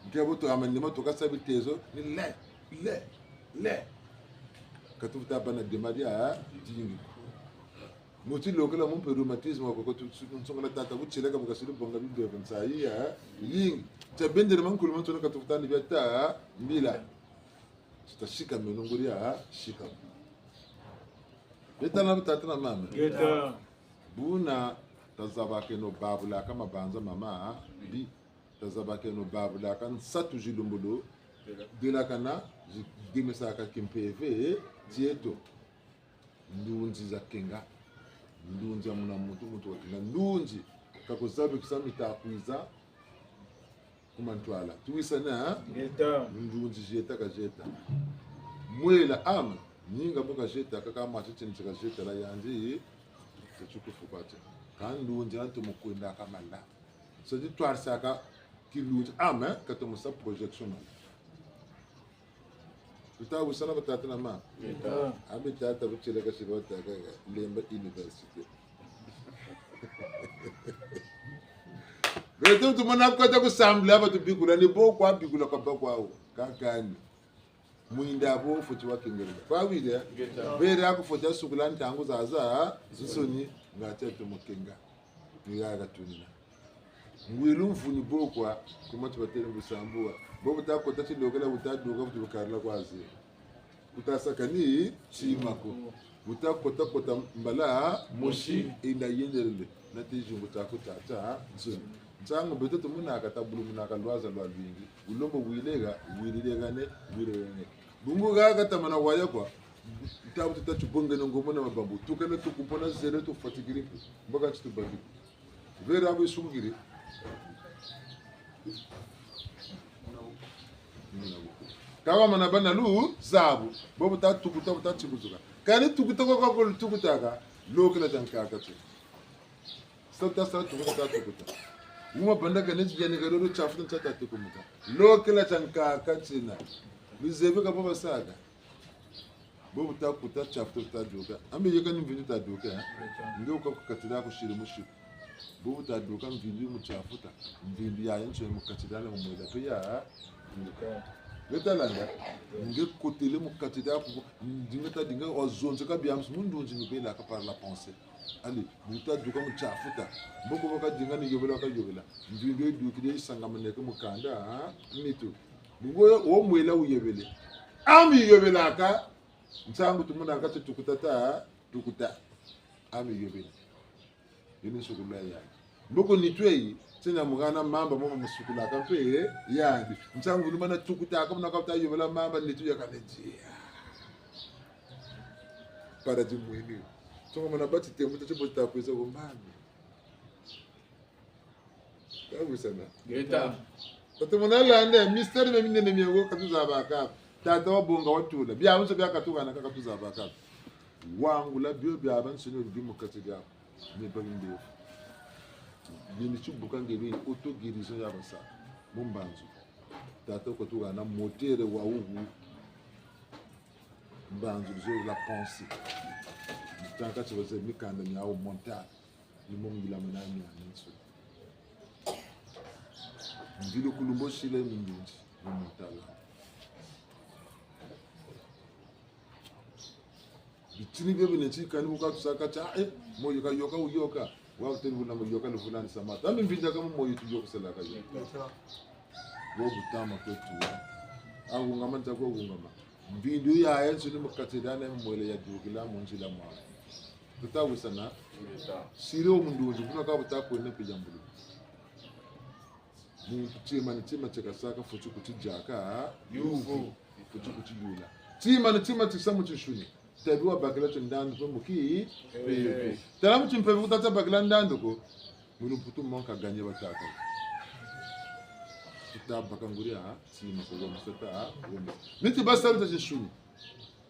ngebo to amani mo to kasabi tezo ni le katufuta bana demaria jingi muti lokela mun rheumatisme ko tu songa tata buchile ka bukasiru bonga bi de vansa ya ying ta bendere man kulman to ka tufutani beta mbila tutashika menunguria shika beta na tata na mama Geta. buna tazabake no babula kama banza mama bi tazabake no babula kan satu jilumbulo de la kana dimesa ka kimpeve tieto ndunzi za kenga ndunzi amuna mutu wakinga ndunzi kakuzabe kusamita akuiza kumantwala tuisa na Geta. ndunzi jeta ka jeta mwela ama ninga boka jeta kaka matete ntsika jeta la yanzi tsukufu kwate kan ndunzi antu mukwenda kamala so di twarsa ka kilunzi ama katomusa projection Tuta usana batata na ma. Abi tata buchile ka shirota ka lemba university. Beto tumana kwata kusambla ba tubikula ni bo kwa bikula kwa bakwa kakani. Muinda bo futi wa kingere. Kwa wide bere akufuta sukula ntangu zaza zisoni ngate tumukenga. Niyaga tunina. Ngwilu mfuni bo kwa kumatu batele mbusambua. Bobu ta kota chilogela utaduka kutukarla kwazi utasakani chimako utakota mbala moshi ina yenderele natijungu takutata nzuni ntango beto tumuna katabulu munaka lwaza lwa lwingi ulombo wilega ne bungu ga katamana waya kwa tabu tutachubonga ngomona mabambu tukana tukupona zere to fatigiri mboga chitubandi vera abo sungiri kawa mana bana lu zabu bobu ta tukuta chibuzuka kani tukuta ko tukutaka lokela tankaka tu sa tukuta uma banda kani jani garoro chafu tata tukumuta lokela tankaka china luzeve ka baba saga bobu ta kuta chafu tata joka ambe yeka ni vindu ta doka ndio ko katira ko shiri mushi bobu ta doka mvindu mu chafuta mvindu ya yancho mu katira mu mwela to ya Betalanga, nge kotele mu katida pour dinga ozonze ka biams mundu nzi bela ka par la pensée. Ali, buta duka mu chafuta. Boko boka dinga ni yobela ka yobela. Ndinge dukide sangamane ka mukanda mitu. Bungo o mwela uyebele. Ami yobela ka nsangu tumuna ka tukuta. Ami yobela. Yini sukula ya. Boko nitwei tena mugana mamba mama musukula kampe yandi mtsangu lumana tukuta kama nakapta yobela mamba nitu yakanejia para jimwini tonga mana bati tembo tachipo takweza gombani kabu sana Geta. tatumana lande mystère me minene miego katuza baka tata wabonga watula bya munso bya katuga na katuza baka wangu la bio bya bansino bimu katiga me baginde Nini chubuka ngeli auto guérison ya basa mumbanzu tata ko tuga na moteur wa ugu mbanzu zo la pensée tanka tsoze mikanda ni au montage ni mongila manani anitso ndilo kulumbo shile mindunji ni montala bitini bebe ne chikani buka tusaka cha moyo ka yoka wakati ni fulani yoka ni fulani samata ami mvinja kama moyo tujo kusela kayo wo butama kwetu au ngama ntakwo ngama mvindu ya yenso ni mukatidana mwele ya dugila munjila mwa tutawu sana siro mundu uzuna ka butako ne pijambulu ni tima cheka saka fuchu kutijaka yuvu fuchu kutijula tima tisamu chishuni tabiwa bakela tundando ko muki taramu chimpevu kutata bakela ndando ko munu putu monka ganye bataka tutabaka nguria tima ko gomseta gombe niti basaru tashishuni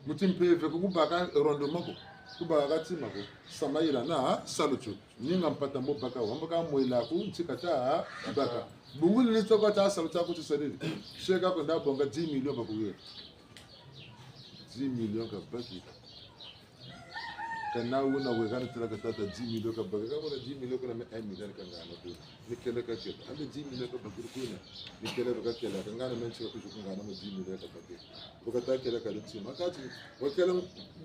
mutimpevu ko kubaka rondo mako kubaka tima ko samaira na saluchu ninga mpata mbaka wambaka mwela ku ntikata baka bunguli nitoko ta salucha ku tsadiri sheka ko ndabonga 10 million bakuye 10 million ka baki kana una wegana tira ka tata 10 million ka baga ka bona 10 million ka na 1 million ka ngana ko ni kele ka kele ande 10 million ka baga ko na ni kele ka kele ka ngana men chika ku ngana mo 10 million ka baga ko ka ta kele ka tsi makati wa kele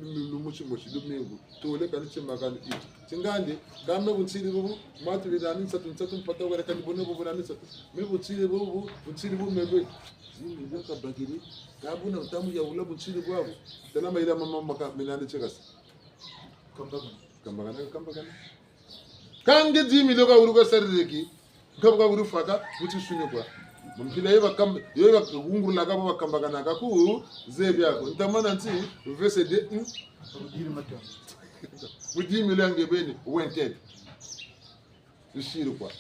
lu muchi lu mengu to le ka tsi makani it tingande ka me buntsiri bubu matu bidani satun pata wa ka ni bono bubu na satun me buntsiri bubu me 10 million ka baga ni ka buna tamu ya ula buntsiri bubu tana mai da mamma maka minani chika kambagana kange 10 million ka uruga sarreki kabga uru faka buti sunye kwa mpila yeba nguru la kaba kambagana ka ku zebi yako ntamana nti vese de bu 10 million ngebeni wented ushiru kwa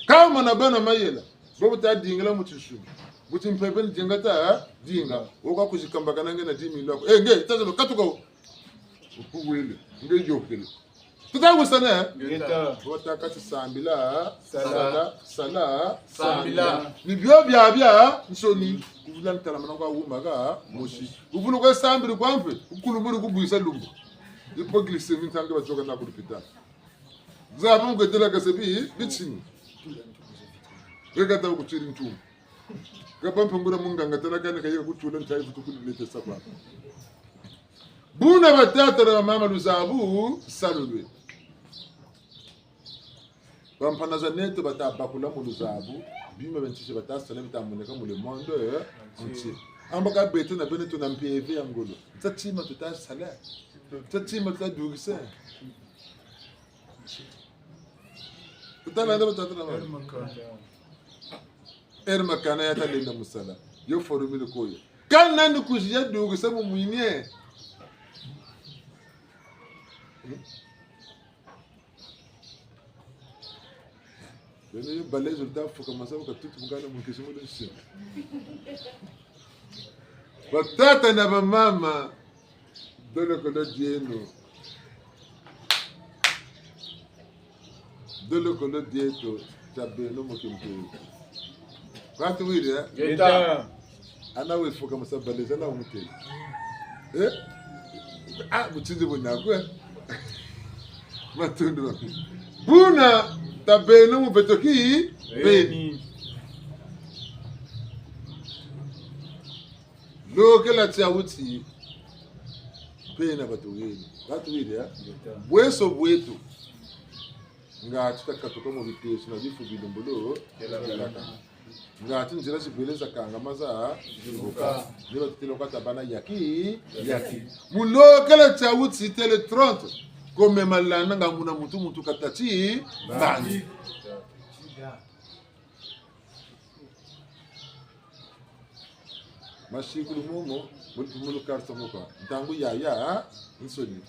kama na bana mayela bobu ta dingala muti sunye buti mpebeni jengata dinga oka kujikambagana ngena 10 million nge tazalo katuko ukuwele nge jokele tutawusana wata kati sambila sambila ni bya nsoni kuvulan talamana kwa wumaga moshi uvulu kwa sambiri kwa mpe ukulumuri kubuisa lumbu ipo glycemin tanga bachoka na kulipita zaba ngedela kasebi bitini regata ukuchiri ntumu kapampa ngura munganga talakane kayeka kuchula ntayi futukulilete sapa buna batatara mama luzabu salulwe bampana za neto batabakula mu luzabu bima bentishe batasana bitamuneka mu le monde entier ambaka bete na beneto na mpv ya ngolo tsatima tutasala tsatima tutadugisa utalanda batatara mama makana ya talenda musala yo formule koyo kana ndikujiya dugisa mu mwinye Ele baleza tá foca mas sabe que tudo mungana mukisimo desse. Batata na mama dole ko dieno. Dole ko dieto tabe no mukimpo. Quanto wile ya? Geta. Ana we foca mas baleza na umute. Mutinde bonakwe. Matundu. Buna tabenu mubetoki beni lokela tiawuti pena batu ya bweso bwetu nga tutakatoka mu biteso na bifu bidombolo nga tinjira sibeleza kanga maza jibuka niba tutelo tabana yaki mulokela tiawuti tele 30 Comme malana nga muna mutu katati bani mashikulu momo mulipumulo karta moka ntangu ya nsoni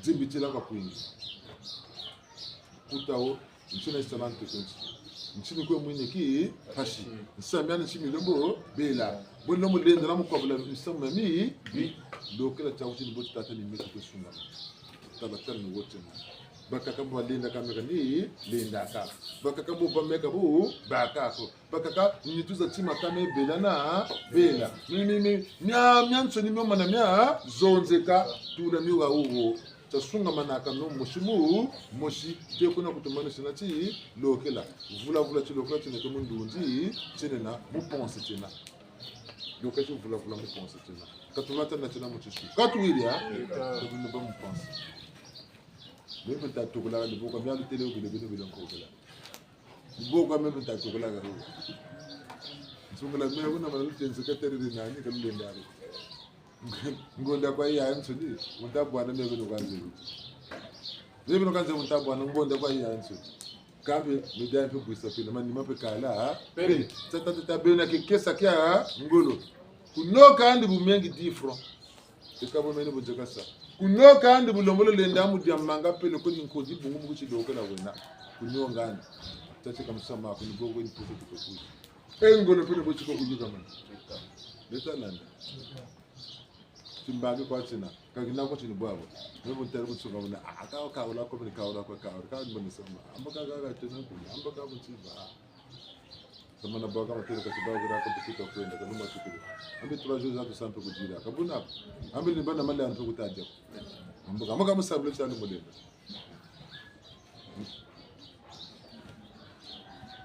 dzimbitila ka kwingi kutawo nchina isalante kunchi nchini kwe mwine ki hashi nsamyana nchimi lombo bela bono mulenda na mukobula nsamma mi bi lokela chawuti ni boti tata ni meto kusuna tabatal ni wote baka kambo linda kamera ni linda ka baka kambo bameka bu baka ko baka ka nituza tima kame bela na bela mimi nyanso ni mama na mya zonzeka tuna miwa uwo tasunga manaka no moshi te kuna kutumana sinati lokela vula ti lokela ti to mundunzi tinena mu pense tina lokela vula mu pense tina katumata na tina mutishu katuiria to mu bon pense Même ta tokola de boka mya tele ko de bino kokola boka même ta tokola ga ro sungula me una mala tense ka tere de nani kan le ndare ngonda kwa ya nsudi utabwana ne bino kanze bino kanze utabwana ngonda kwa ya nsudi kambe me dia pe buisa pe na mani mape kala pe tata bena ke kesa kya ngolo kunoka andi bumengi difro ekabo mene bujaka sa kunoka andi bulombolo lenda mu diamanga pe ko nkozi bungu mu chidoka na wena kunyonga andi tata kamsama ko ngogo ni pote ko ku ngolo pe ko chiko kujuka man leta nanda timbage kwa tena kagina ko tini bwabo mebo tere ko tsuka wona aka wala ko ni ka wala ko ka mbona sama ambaka ga tena ku ambaka ko tsiba sama na baga matero ka tsiba gira ko tukito kwenda ka numa tukuru ambe 3 jours za to sampe kujira kabuna ambe ni bana mali antu kutaje mboka musabule cyane mulembe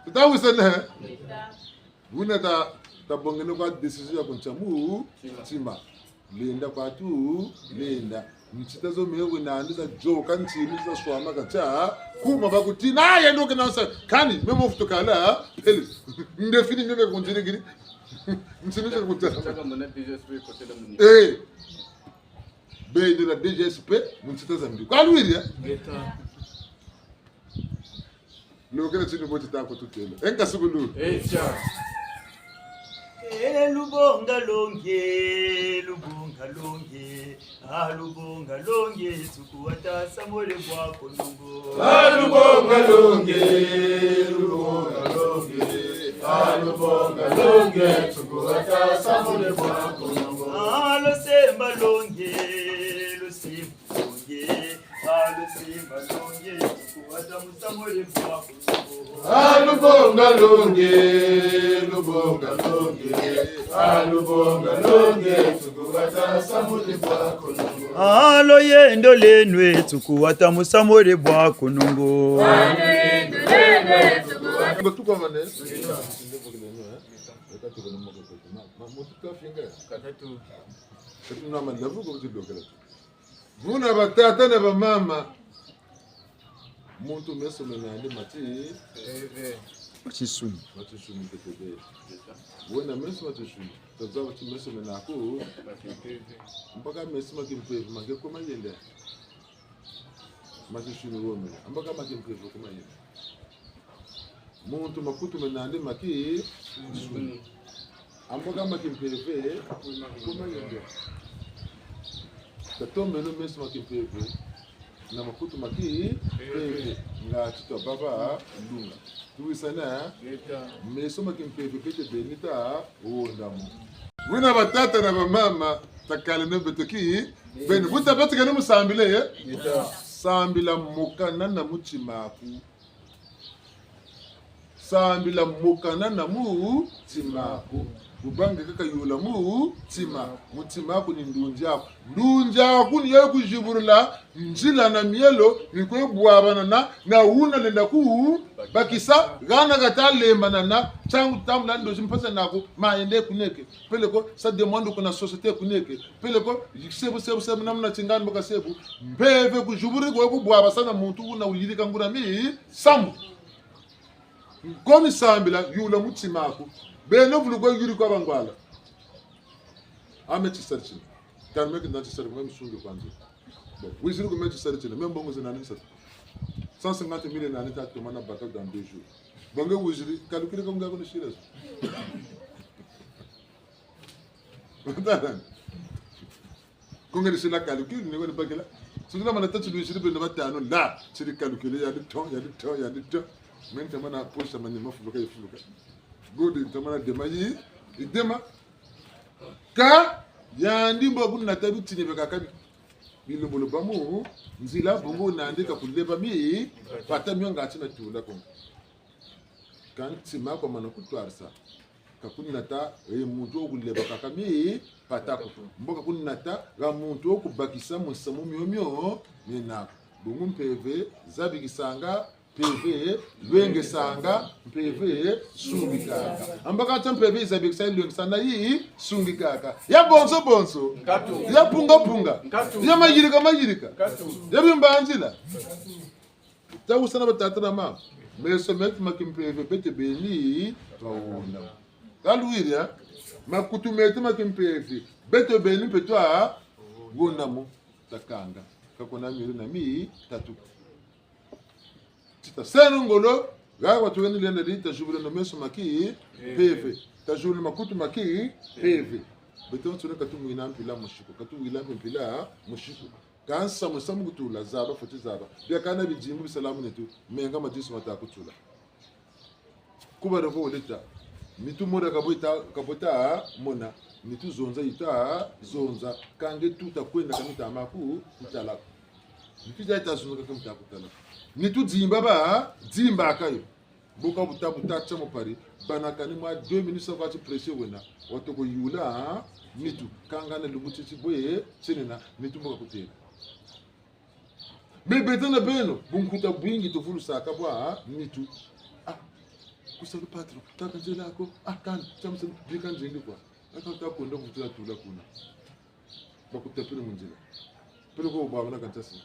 tutawusana buna ta bongene kwa decision ya kunchamu chima lenda kwa tu lenda mchita zo mewe na andiza jo kanchini za swama kacha kuma bakuti na yendo kana sa kani memo futokala pele ndefini meme kunjini gini mchini cha kutaka Chaka mwana DJSP kotela muni. Be de la DGSP mchita za mdi kwa luiria Geta. lokela chini bote ta ko tutela enka subulu Echa. Lubonga longe, lubonga longe, lubonga longe, tukuwata samole bwa konongo. Lubonga longe, lubonga longe, lubonga longe, tukuwata samole bwa konongo. Lo semba longe, lo semba longe, lo semba longe, tukuwata musamole bwa konongo. Lubonga longe, lubonga longe, lubonga longe, tukuwata samole bwa konongo. Lo yendo lenwe, tukuwata musamole bwa konongo. tuko mane Katatu. tuna malavu ko lokela buna batata na bamama muntu mesome na ndi mati Chisuni. matishuni tetebe wona mesoma tishuni tazawa mesome na ko mpaka mesoma kimpevu mange koma yende matishuni wome mpaka makimpevu koma yende muntu makutu menande maki Suni. mpaka makimpeve koma yende tatombe no mesoma kimpevu na makutu maki pepe nga tito baba lunga tuisana Geta. mesoma kimpepe pete benita wondamu wina batata na bamama takale no betoki ben buta batika no musambile Geta. sambila mukana na muchimaku sambila mukana na mu timaku ubange kaka yula mu tima mutimaku ni ndunjaku ni yeku jiburula njila na mielo nikwe bwabana na una lenda ku bakisa gana gata lemana na changu tamla ndo jimpasa nako maende kuneke pele ko sa demande ko na société kuneke pele ko sebu namna chingani boka sebu mbeve ku jiburi ko bwaba sana muntu una ulirika ngura mi samu komi sambila yula mutimako beno vulugo yuri kwa bangwala amechi searching kan make that search même sunge kwanza bon wiziri ko mechi searching même bongo zinani sa 150 millions na nita to mana baka dans 2 jours bongo wiziri calculer ko ngako ni serious ko ngari sila calcul ni ko bagela sudula mana tatu wiziri be no batano la siri calculer ya di to men tamana posta mani mafuka yifuka godi tamana demayi idema ka yandi mbogu na tabu tinebe kakabi bilumbulu bamu nzila bongo na andika kuleba mi pata myonga atina tula ko kan tima ko mana kutwarsa ka kunnata muntu okuleba kakami pata ko mboka kunnata ga muntu okubakisa musamu myomyo nena bongo mpeve zabikisanga PV lwenge sanga PV sungi kaka ambaka tampeve izabik sai lwenge sanga yi sungi kaka ya bonso Katu. ya punga Katu. ya magirika Katu. ya bimbanzila tawusana batata na mama meso met makimpeve bete beni tawona kaluiria makutumete makimpeve bete beni petwa gonamo takanga kakona miri na mi tatu senu ngolo gaga watu wengine lienda di tajubule no meso maki peve tajubule makutu maki peve beton tsone katu ina mpila mushiko katu ila mpila mushiko kansa musamu kutula zaba foti zaba bia kana bijimu bisalamu netu menga matisu mata kutula kuba roko woleta mitu moda kabota mona mitu zonza ita zonza kange tuta kwenda kamita amaku mutala mitu jaita zonza kamita kutala nitu dzimba ba dzimba akayo boka buta chamo pari banakani mwa 2 minutes kwa chi pressure wena watoko yula nitu kangana lubuchichi boye chenena nitu boka kutela me betana beno bunkuta bwingi tofulu saka bwa nitu kusalu patro takanjela ko kan chamsa bikan jingi kwa akata kondo kutula tula kuna bakutapira munjila pelo ko bawala kantasa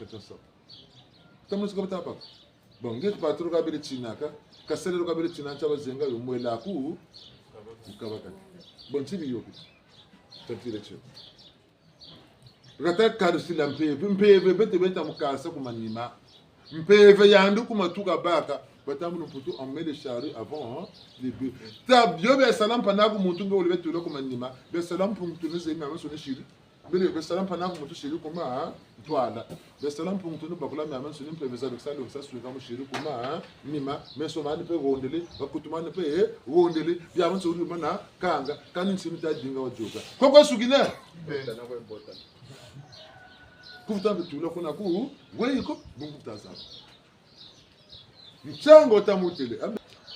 tamusu ko tapa bonge patro ka bele chinaka kasere ka bele chinancha bazenga yomwela ku ukabaka bonchibi yoku tafira che rata kadusila mpeve bete beta mukasa kumanima mpeve yandu kumatuka baka batamu putu on met les charrues avant les bœufs tab yo be salam panaku mutu ngo lebe tulo kumanima be salam puntu ne zema maso ne shiri be salam panaku mutu shiri kuma toala be salam puntu no bakula me amanso ne mpeve za doxalo sa suka mo shiri kuma nima meso mani pe rondele bakutumane pe rondele bya amanso uri mana kanga kanin sinu ta dinga wajoka kokwa sugina beta na ko important kufuta betulo kuna ku weiko bungu tazaba mchango tamutele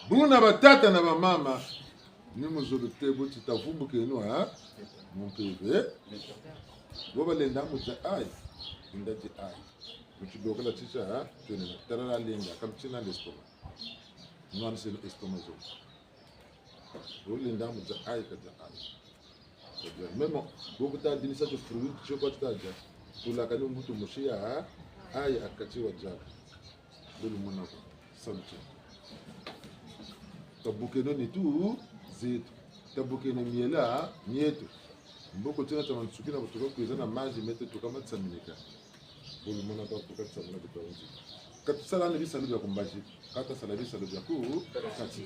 buna batata na bamama ni muzulu tebo titavumbuke no mumpeve woba lenda muta ai ndati ai muchidoka la chicha tena tarala lenga kamchina lestoma non se estoma zo wo lenda muta ai kaja ai même beaucoup ta dinisa de fruit chocolat taja tula kanu mtu mushia ai akati wajaka bulu monako sanche tabukeno ni tu zetu tabukeno miela mietu mboko tena tamansuki na kutoka kuizana maji mete tukama tsamineka bulu monako tukata tsamina kutonzi katusala ni bisalu ya kumbaji kata sala bisalu ya ku kati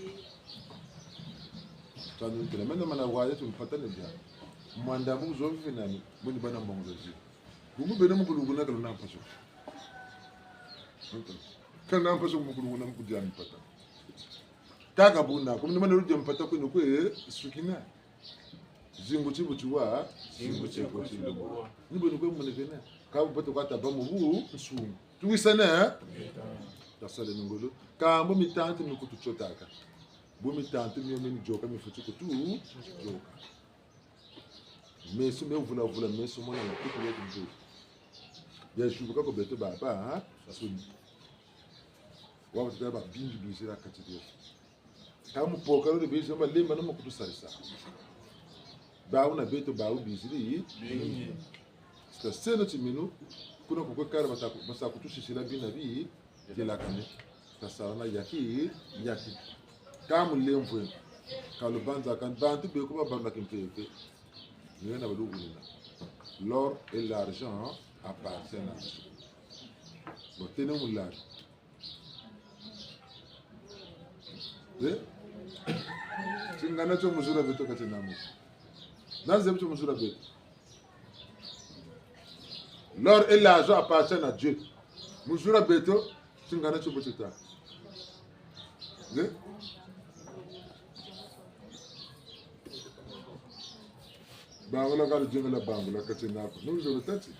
tanu tena mena mana waje tumpatane bya mwanda muzo vinani buni bana mbongo zi bumu bena mukulu na kalona pasho kana pasho mukulu na mukujia mpata taka buna kumni mana rudi mpata kwenu kwe sukina zingu chibu chiwa zingu cheko chindo nibo nikwe munekena ka bupato kwata bamu bu nsungu tuwisana tasale ngolo ka mbo mitante mikutuchotaka bo mitante miyo meni joka mifutuko tu joka mesu me vula mesu mona na kuku yetu mzuri ya shubuka ko beto baba asuni wawo taba bingi bizira katidi kamu pokalo de bizo ma lemba no mukutu sarisa bawo na beto bawo biziri bingi sta seno timinu kuna ko kara masa kutushishira binabi jela kane tasana yaki kamu lemvo kalubanza kan bantu be ko babla kimpeke l'or et l'argent appartiennent à Dieu. Bon, tenez-vous là. Singana cho muzura beto katenamu. Nazem cho muzura beto. L'or et l'argent appartiennent à Dieu. Muzura beto singana cho boteta. Bangla galu jengala bangla katina ko nuzo tati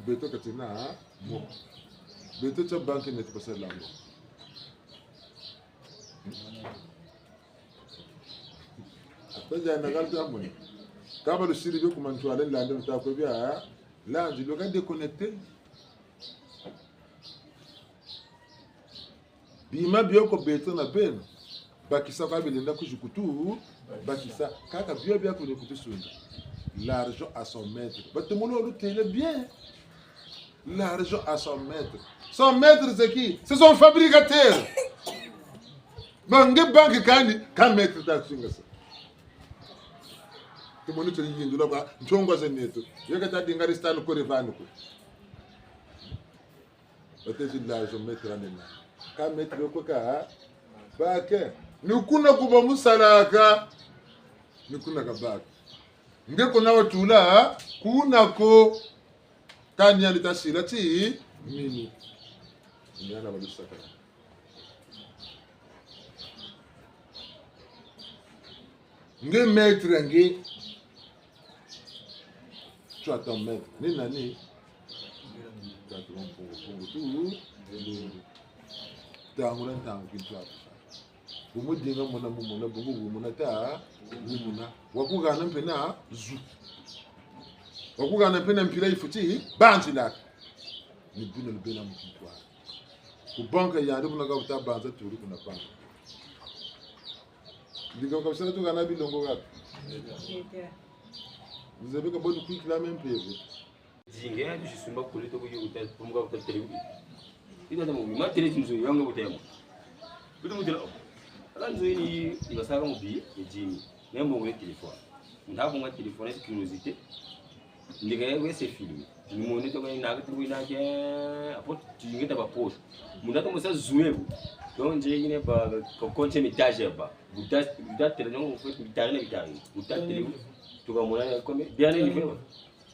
beto katina mo beto cha banki net pasal lambo apaja na galu amoni kaba lu siri be kuma ntwale lande ta ko bia lanji lo ka déconnecter bima bio ko beto na ben bakisa ka bilinda kujukutu bakisa kaka bio bia ko ne kutusunda. L'argent à son maître. Bien. L'argent à son maître. Son maître, c'est qui? C'est son fabricateur. Banque banque quand maître d'action. Tout le monde te dit que là-bas, tu as un gros net. Il y a quelqu'un qui a resté dans le corps. C'est l'argent maître à l'ennemi. Quand maître le coca, baké. Nous connaissons musalaka. Nous connaissons baké. Ngeko na watula kunako tani alitasila ti mimi nyana badusaka nge maître nge tu attends maître ni nani tatron pour tout tangula tangu kintu umudinga mona mumona bungu mumona ta mumona wakugana mpena zu wakugana mpena mpira ifuti banzi lake ni bina le bena mkwa ku banka ya ndo na ka banza turi kuna banka ndiga kwa sala tu kana bilongo gapi vous avez que bonne quick la même PV zinga du sumba kule to kuyo uta pumga uta tele ida da mu ma tele tinzo yanga utemo bidu mu tele ala nzo ni ibasaka mu bi ejimi nembo ngwe telefone ndako ngwa telefone c'est curiosité ndiga yewe c'est film ni moni to ngina ngati wina ke apo tingeta ba post mundato musa zuebu donc je ngine ba ko konte message ba buda tele no fait bitari buda tele tukamona comme bien livré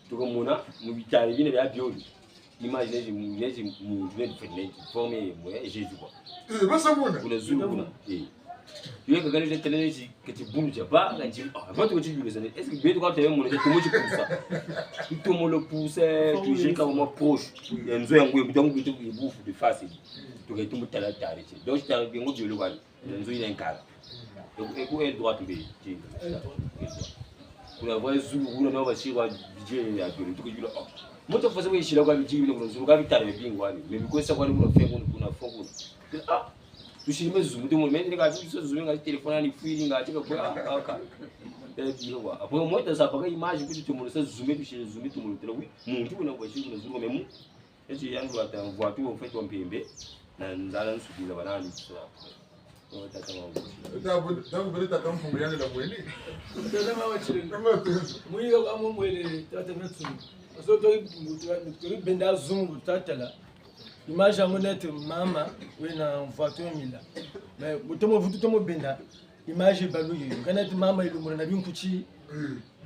tukamona mu bitari bine bya bioli imagine mu vient de former moi Jésus quoi basa mona kuna zulu kuna yule kagani ile tele ni kiti boom jaba kanji avant que tu lui les est-ce que bien toi tu mon tu mo poussa tu mo le pousser tu j'ai comme moi proche nzo yangu donc tu bouffe de face tu que tu mo tala tari donc je t'arrive ngo je le vois nzo il encadre donc et quoi elle doit tomber kuna voix zulu kuna no ba shirwa bije ya biolo tu que jula moto fasa we shira kwa bije bino zulu ka bitare bingwa mais biko sa kwa kuna fe kuna fongo ah tushime zumu de moment ni ka tso zumu nga telefone ni feeling nga tika kwa aka biyo wa apo mo ta sa paka image kuti tumu sa zumu tushire zumu tumu tele wi muntu kuna kwa shira zumu memu eti yandu ata voiture en fait on pembe na nzala nsubila banani so ta kama tangu beleta kamfungu yangu la mwene tele mama chile muiga kama mwele tata metsu so to benda zumu tatala image yango nete mama we na voiture mila mais mutomo vutu tomo benda image balu yo kana te mama ilumura na binkuchi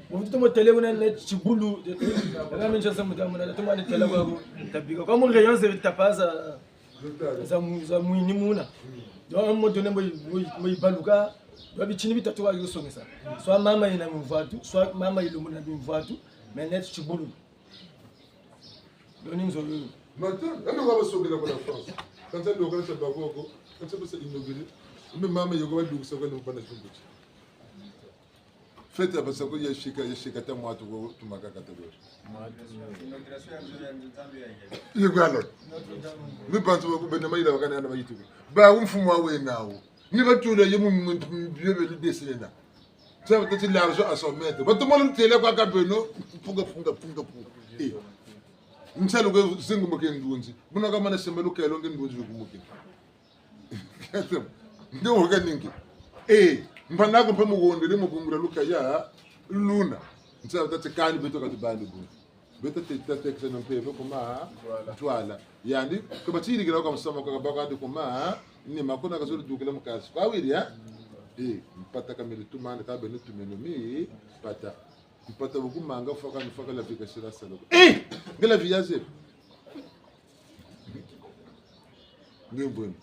muvutu tomo tele wona na chibulu na menja sa mudamu na tomo na tele kwa tabiga kwa mun rayon se tapaza za muini muna do mo donne mo baluka do bichini bitatu wa yo somesa so mama ina mvoiture so mama ilumura na binvoiture mais net chibulu do ninzo yo maintenant elle va se sauver la France quand elle doit se bagogo quand elle se inaugurer mais maman yogo va donc se faire une bonne chose faites parce que il y a shika ta moi tu maka catégorie yogo alors nous pensons que benema il va kana na yitu ba umfumu wawe nawo ni ba tule yemu biyo be dessiner na ça va être l'argent à son maître ba tout le monde télé kwa kabeno funga eh msalo ko zingu moke ndunzi buna kama na sembelo kelo nge ndunzi ko moke ndo organingi mbana ko pemo gonde mo kungura luka ya luna msalo tatekani beto ka tibandi bu beto tete no peve kuma twala yandi ko batiri gira ko msama ko baka de kuma ni makona ka zuru dukela mukasi kwa wiri ya mpata kamele tumana ka benu tumeno mi pata mpata bukumanga faka la fika sira salo ngela viaze ngembweni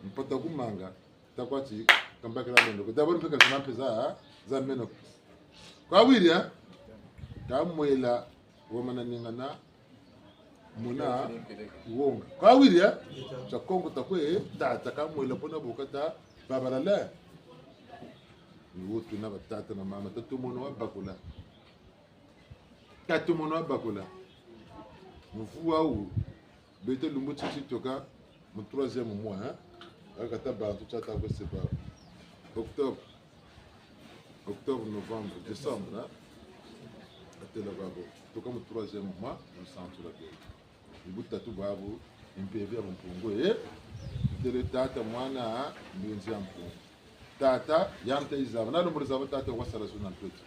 mpata kumanga takwati kambaka la mendo dabona peka kana pesa za meno kwa wiri ya tamwela womana ningana muna wonga kwa wiri ya cha kongo takwe tata kamwela pona bokata babalala ni wotu na batata na mama tatumono wabakula mfuwa ou bete lumbu titi toka mon 3e mois hein akata ba tout ça ta ko c'est pas octobre novembre décembre hein atela babo toka mon 3e mois on sent la bien ibuta tu babo impeve ya mpungu tele tata mwana mbinzi ya mpungu tata yanta izaba nalo mulizaba tata wasala suna mpeti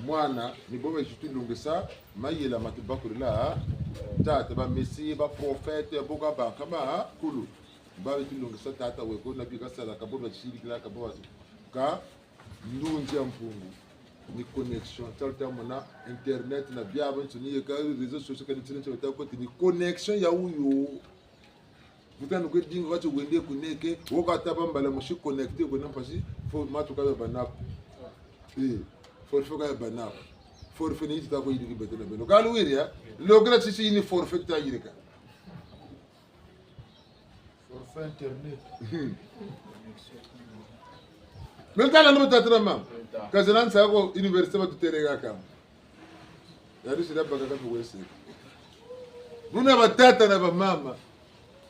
mwana ni bobe jutulungisa mayela matubakulila tata ba messi ba prophète boga ba kama kulu ba tulungisa tata weko na bika sala ka bobe chirikira ka bobe ka ndunzi ya mpungu ni connexion tata mona internet na biaba ntuni ka réseaux sociaux ka internet ta ko ni connexion ya uyo mutano ko dingo wacho wende kuneke woka taba mbala mushi connecté ko nampasi fo matuka ba banako forfait ka banako forfait ni ta ko yidi betela beno kalu wiria logra sisi ni forfait ta yirika forfait internet meltala no tatra mam kazanan sa ko université ba tuterega kam yari sida baga ka wese Muna batata na bamama.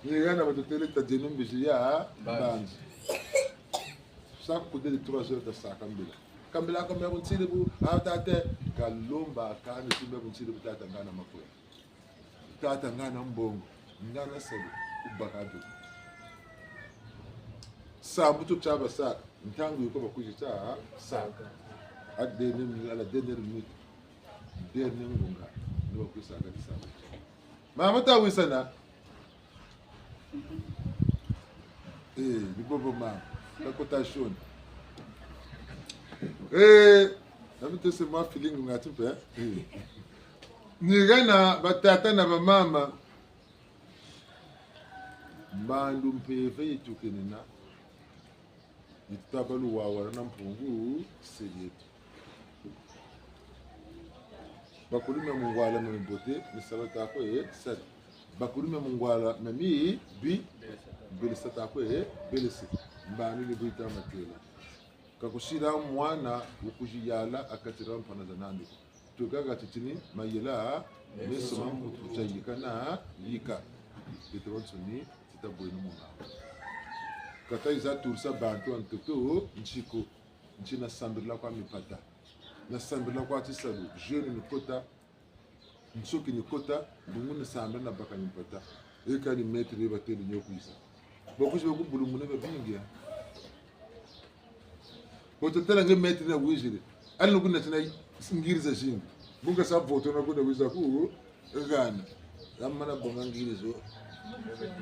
Nigana batotele ta denumbi ya banzi. Chaque côté de 3 heures de ça kambila. Kambila kambila kuntile bu atate kalomba kana timbe kuntile butata ngana makuya. Tata ngana mbongo. Ngana sabu ubakado. Sa mutu chaba sa ntangu yuko bakujita sa. Adeni mi ala dernière minute. Dernière ngunga. Ndo kuisa kanisa. Mama ta wisana. Bibobo mama. La cotation. D'habitude c'est moi feeling ngati pe. Nigana batata na bamama. Bandu mpeve yitukenena. Itabalu wawara na mpungu seyetu. Bakulime mungwala mbote misalata ko set. Bakulime mungwala mami bi belisata ko belisi. Mbani ni buita matela kakushira mwana ukujiyala akatira mpana zanandi tukaga titini mayela nesoma mutujayikana yika bitonsoni titabwenu muna kata iza tursa bantu antutu nchiko nchina sambila kwa mipata na sambila kwa tisalu jeune ni kota nsoki ni kota bungu ni sambila na baka mipata eka ni metri bateli nyokuisa bokushi bakubulu munebe bingi Hotela nge metri na wijiri. Ali nukuna tina ngiriza shingi. Bunga sa voto na kuna wiza kuu. Ngana. Zamana bonga ngirizo.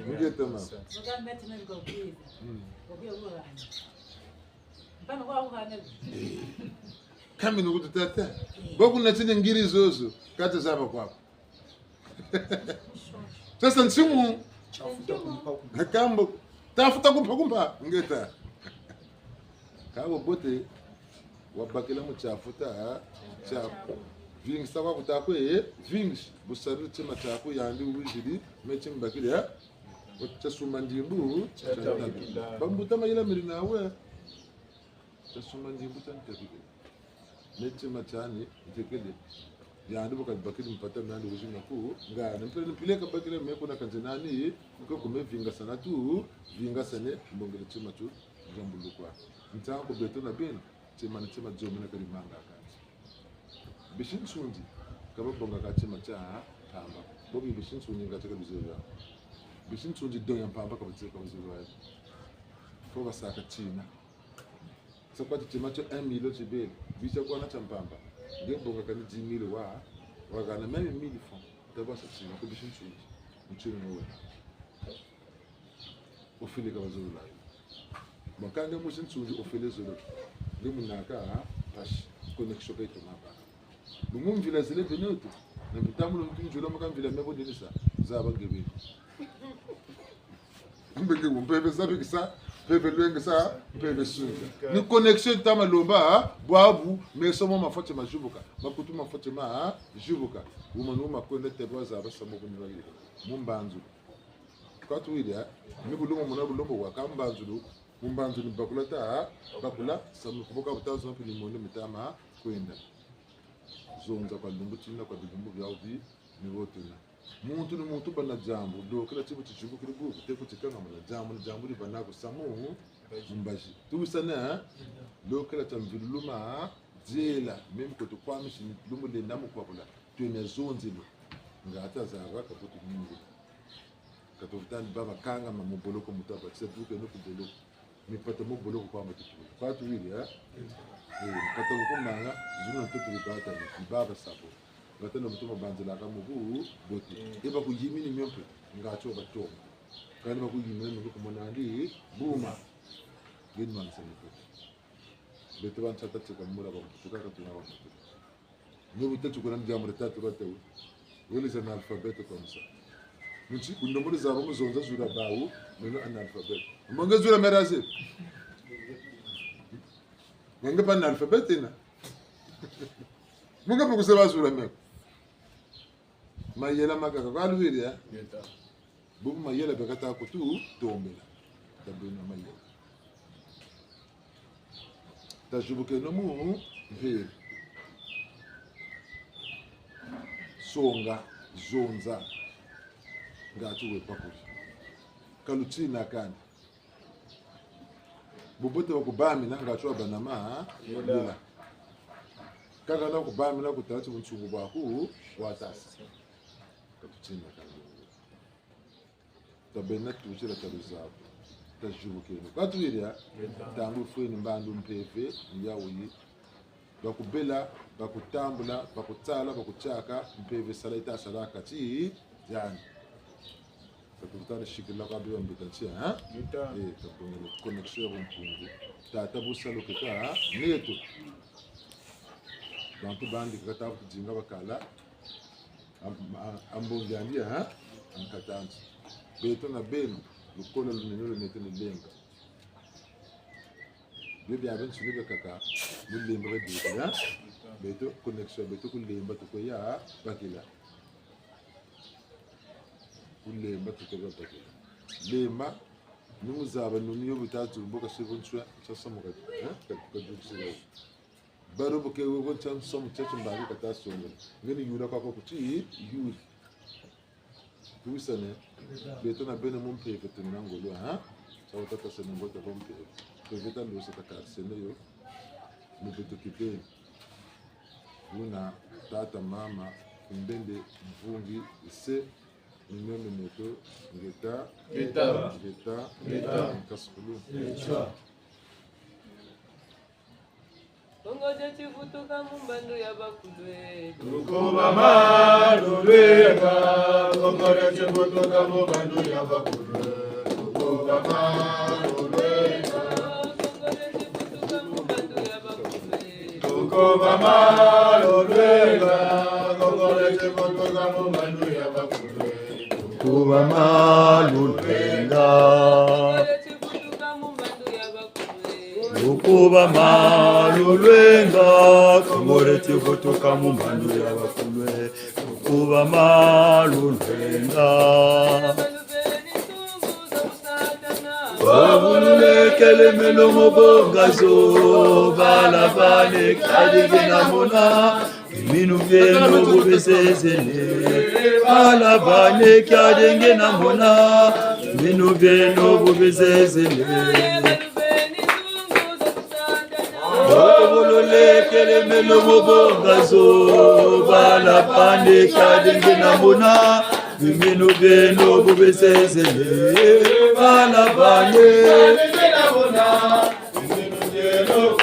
Nge tema. Nga metri na ngo kwiza. Obia uwa. Mpano kwa uwa Kami nukutu tata. Boku na tina ngirizo zo. Kata zaba kwako. Sasa nsimu. Hakambo. Tafuta kumpa. Ngeta. Kabo bote wabakela muchafuta chapo vingisa kwa kutakwe vingi busarili chema chapo yandi wijiri mechi mbakile ya chasuma ndimbu bambuta mayela mirina we chasuma ndimbu tantabile mechi machani itekele yandi bakali mpata nandi wijina ku ngana mpile kabakile meko na kanzenani ko kumevinga sana tu vinga sane mbongele chema tu jambulu kwa ntango beto na beno chema na chema jomena kali manga akati bishin sundi kaba bonga ka chema cha pamba bobi bishin sundi ngata ka bizura bishin sundi doya pamba ka bizura fo ba saka china sakwati chema cha 1 million chibele bisha kwa na champamba nge bonga ka ni 10 million wa gana même 1000 francs taba sa china ko bishin sundi mchini wewe ofile ka bizura makanga mushin tsuji ofele zolo limunaka pash connexion ka itomapa lumum vila zile benuto na bitamu mtunjula makam vila mebo denisa zaba ngebe mbenge umpebe sabe kisa pebe lwenge sa pebe sunga ni connexion tama lomba bwabu mesomo mafote majubuka makutu mafote ma jubuka umanuma kwenda tebwa zaba samo kunirali mumbanzu kwatu ile ni bulumo mona bulombo wakambanzu Mumbanzu ni bakula samu kuboka butazo hapo ni mwone mitama kwenda zonza kwa lumbu china kwa bigumbu vya uvi ni wote na muntu ni muntu bana jambo do kila chibu chichibu kile buku teko chikanga mala jambo ni bana ko samu mumbaji tu sana do kila tamviluluma jela mimi ko to kwamishi ni lumbu le namu kwa kula tu ne zonzilo ngata za waka kutu nyingi katofutani baba kanga mamuboloko mutaba tsebuke no kuboloko mipata mo boloko kwa matukulu patu wili pata ko manga zuna tutu bata ni baba sabo ngata no mutuma banzela ka mubu boti eba ku yimini myompe ngacho bato kandi ba ku yimini ngo kumona ali buma gini man sene ko beto ban chata tsuka mura ba tuka ka tuna ba no butatu ko nan jamre tatu ba tawu wili sana alfabeto comme ça Muchi kundomuri zabo muzonza zura bawu neno analphabet. Monga zura meraze. Monga pa analphabet ina. Monga buku seba zura me. Mayela makaka kwa luwiri ya. Bubu mayela bekata ko tu tombela. Tabuna mayela. Tajubuke no mu veri. Songa zonza ngati we pakuli kalutina kandi bobote wakubami na ngati wa banama yola kaka na kubami na kutati mchungu bwaku watasa kalutina kandi tabena tuchira taluzapo tajubukeni katwira tangu fweni mbandu mpepe nyawi bakubela bakutambula bakutsala bakuchaka mpeve sala itasala kati yani bakutana shikila kabi wambitatia ha kapongelo connexion mpungu tata busalo keka neto bantu bandi kata kujinga bakala ambongiandia ha ankatanzi beto na belu lukola lunenelo neto lenga bibi aben suluga kaka lulemba bedika beto connexion beto kulemba tukoya bakila kulemba tukoya bakila lema numuzaba nuniyo bitatu mboka sivunchwa sasamuka kadukisiga baro boke wo chan som chachu mbali kata songa ngeni yura kwa kuti yuri tuisane beto na bene mumpe beto nangolo ha sawa tata sene ngota bompe peveta ndo sata sene yo mbeto kipeni una tata mama mbende mvungi ise minome neto ngeta kasukulu Ongoje chivutuka mumbandu ya bakudwe Tukuba malulwenga Ongoje chivutuka mumbandu ya bakudwe Tukuba malulwenga Tukuba malulwenga Ongoje chivutuka mumbandu ya bakudwe Tukuba malulwenga Ukuba malulwenga kongore chivutuka mumbandu ya bakulwe Ukuba malulwenga Wabululekele melomo bongazo balabane kadigina mona Minu geno bubesezele balabane kadigina mona Minu geno bubesezele Wabululekele melomo bongazo balabane kadigina mona Minu geno bubesezele balabane kadigina mona Minu geno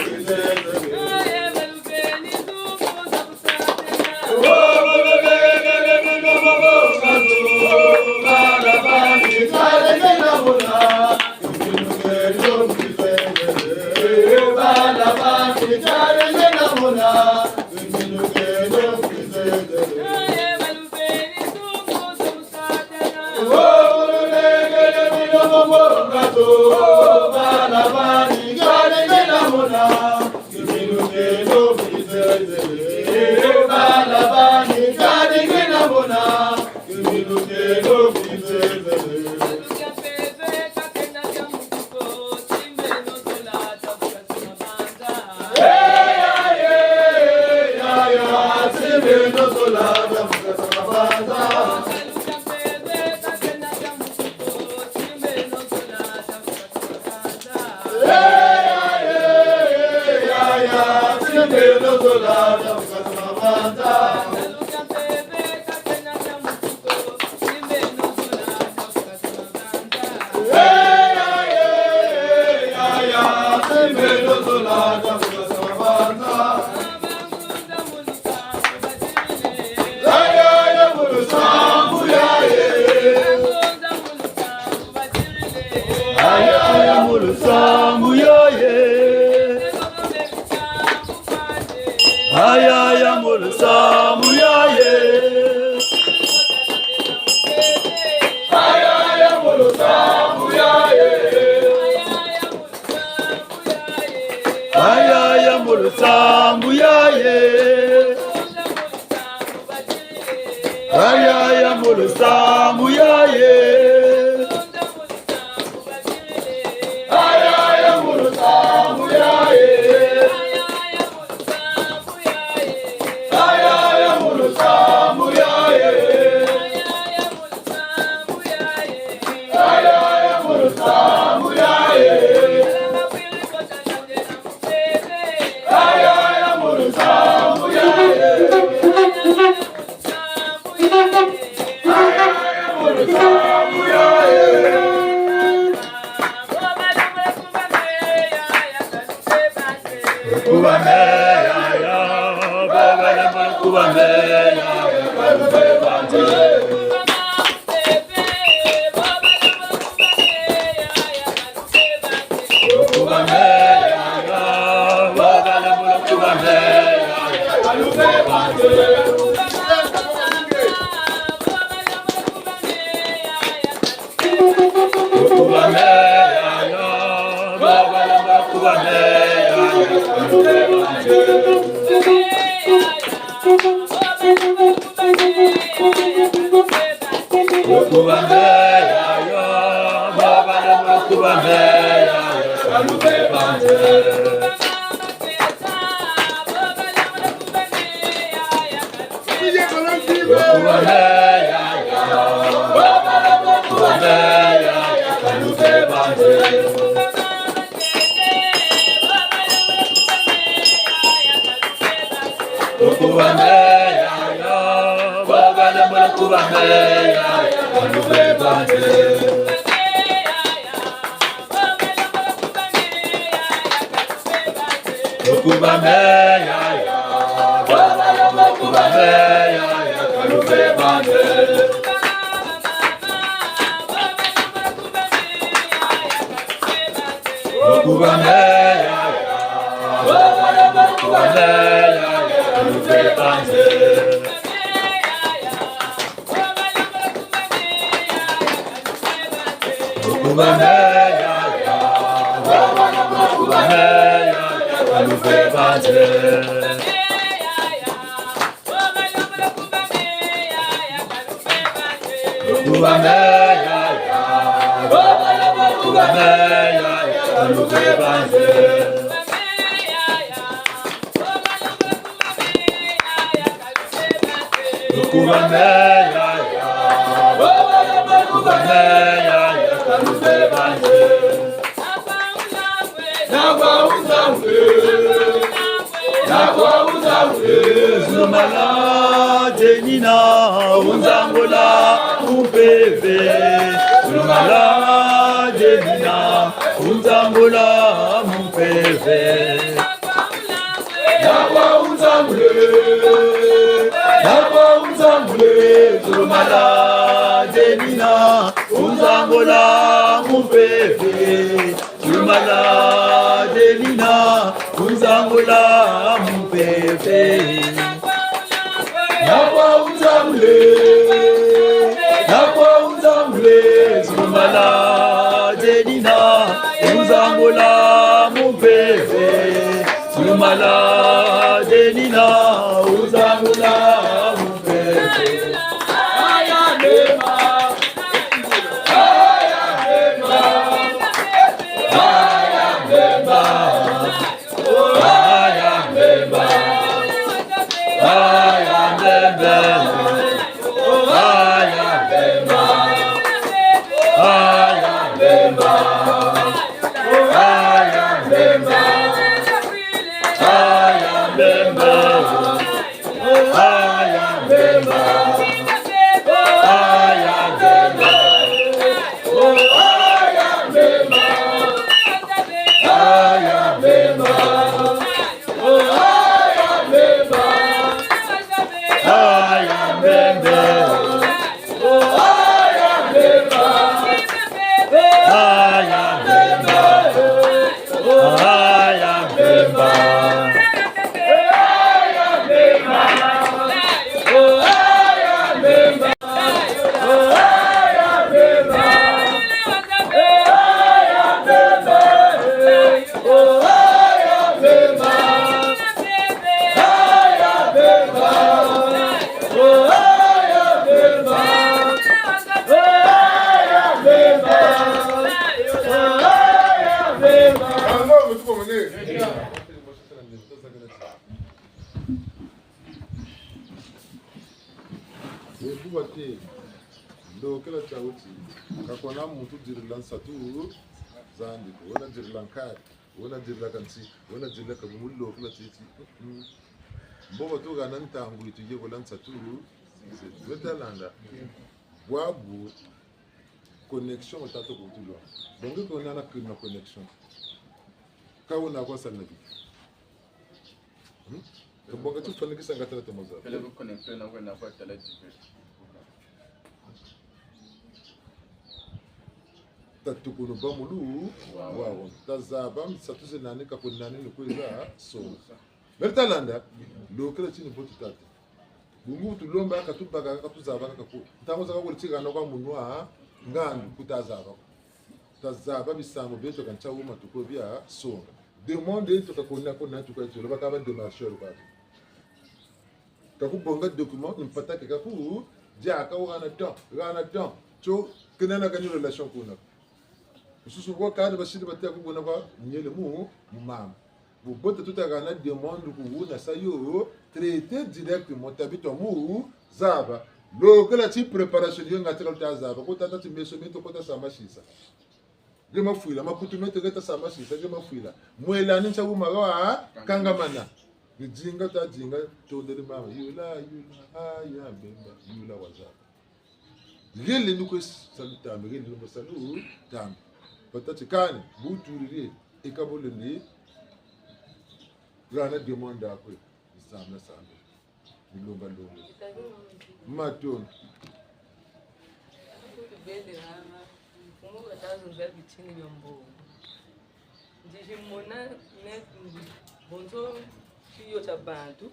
ndo kila chauti kakona muntu dirila nsatu zandi wona dirila nkari wona dirila kansi wona dirila kabumullo kila titi mboba to gana ntangu ituje kola nsatu wetalanda wabu connexion utato kutulwa donc ko nana kuna connexion kauna kwa sana kabonga tu fanikisha ngatala tamoza Kele ku connecte na kwenda kwa tele TV. tatukuno bamulu wawo tazaba msatuze nani kakunani nukweza so bertalanda lokela chini botu tata bungu tulomba katubaka katuzaba kaku ntamuza kakulichigana kwa munwa ngandu kutazaba tazaba bisango beto kancha uma tukobya so demande to kakuna kuna tukajolo bakaba demarcheur kwa kakubonga document mpatake kaku jaka wana don cho kenana kanyo relation kuna susu kwa kada bashiri batia kubona kwa nyele mu mama bu bote tutaka na demande ku na sayo traiter directement tabito mu zaba lokela ti préparation yo ngati kalta zaba ko tata ti meso meto ko ta samashisa gema fuila makutu meto geta samashisa gema fuila mwelani cha uma wa kangamana jinga ta jinga tondele mama yula aya bemba yula waza ngeli nuko saluta ngeli nuko salu tam patati kane buturire ikabolele rana demanda akwe samna bilonga longa maton bele hama fungu katazo za bichini byombo ndijimona ne bonzo kiyo cha bantu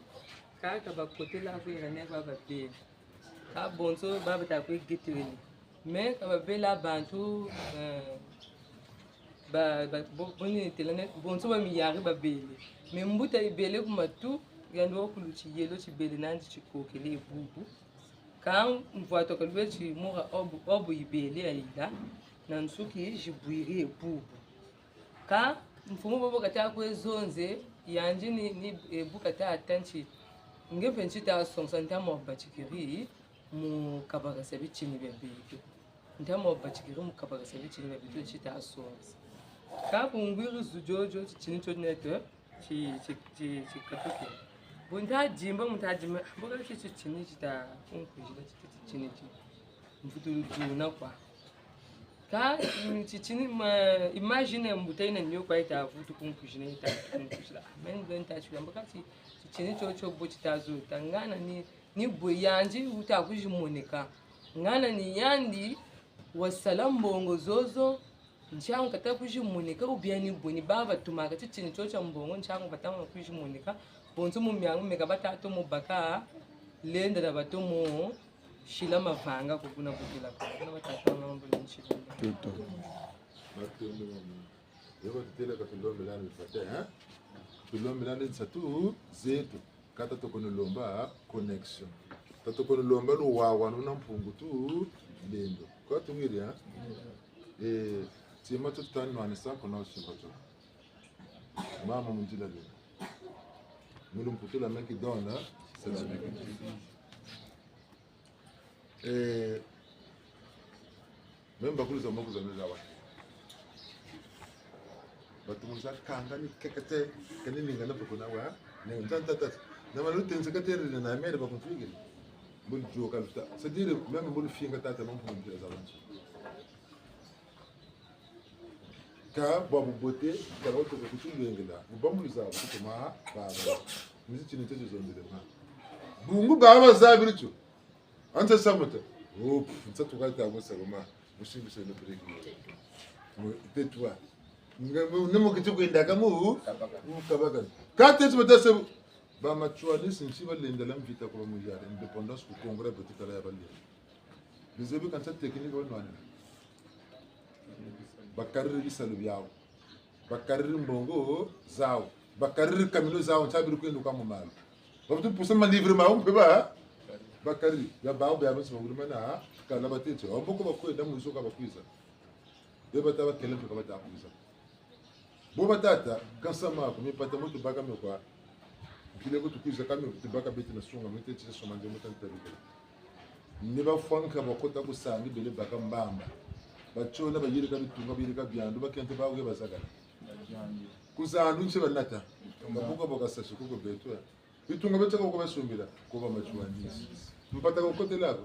kaka bakotela kwera ne baba be ka bonzo baba ta kwe gitweni me ka babela bantu boni telene bonzo ba miyari babele me mbuta ibele kumatu yando kuluchi yelo chibele nandi chikokele bubu kan mvoato kalwe chi mura obu ibele aida na nsuki jibuiri bubu ka mfumo bobo kata kwezonze yanje ni bukata atanchi ngevenchi ta songsanta mo bachikiri mu kabaka sabichini bebeke ndamo bachikiri mu kabaka sabichini bebeke chita songs ka bungwiru zujojo chini choneto chi katuke bunta jimba mutajima boka chini chita kunkujira chini mfuturu juna kwa ka chini ma imagine mbuta ina nyo kwa ita futu kunkujira ita kunkujira men don ta chula boka chini chocho bochitazo tangana ni boyanji uta kujimoneka ngana ni yandi wasalam bongo zozo nchangu kata kujimoneka ubiani boni baba tumaka chini chocho mbongo nchangu batama kujimoneka bonzo mu myangu meka batatu mu baka lenda da batumu shila mavanga kukuna kukila kuna batatu mambo nchini tuto matondo yebo tutela katulombe lani fate tulombe lani satu zetu kata tokono lomba connection tatokono lomba lo wawa no mpungu tu lendo kwa tungiri tima tutani manisa kona shimpato mama munjila lendo nous nous portons la main qui donne, c'est la main qui donne. Et même beaucoup de gens qui ont là, batu musa kanga ni kekete kani ninga na pokona wa ne ntanta na malu tense katere na mere ba konfigure bul joka luta c'est dire même bul finga tata non pour dire ça ka babu bote ka wato ko kutu ngela bamu za ko ma ba mizi chini tezo zonde ma bungu ba ba za birchu anta samuta op ntatu ka ta gosa ma mushingu se no breki mo tetwa nemo kitu kwenda kamu kabaka ka tezo betase ba matualis nchiba lendela mvita kwa mujare independence ku congrès petit ala ya balle bizebi kan cette technique on wana bakarri salubiao bakarri mbongo zao bakarri kamino zao chabiru kwenu kama mali babutu pusa ma livre ma umpe ba bakarri ya bao ba basu ngulu mana kala batete omboko bakwenda mu isoka bakwiza beba taba kele to kabata kuiza bo batata kansama ko mi pata moto baka me kwa kile ko tukuiza kama ko baka beti na sunga mete tse soma nje mota ntabi ne ba fanka bakota kusangi bele baka mbamba bachona bayirika bitunga birika byandu bakente bawe bazagala kuzandu nche banata babuka bokasashe kuko betwa bitunga betaka ko basumbira ko bamachuanisi mpata ko kote lako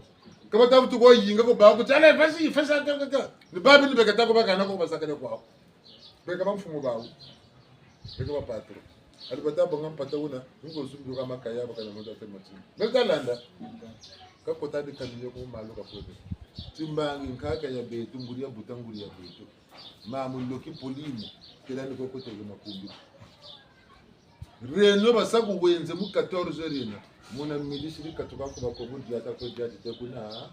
kama tabu ko yinga ko ba ko tale fasi fasa kaka ni babi ni bekata ko bakana ko basakane kwao beka bamfumo bawo beka ba patro alibata bonga mpata una ngo zumbi kama kaya bakana moto temati metalanda ka kota de kaniyo ko malu ka pote timbangi nkaka ya betu nguri ya butanguri ya betu mamu loki polimo kelani ko kote ke makumbi reno basaku wenze mu 14 rena muna milishiri katoka ko bakomu diata ko diata te kuna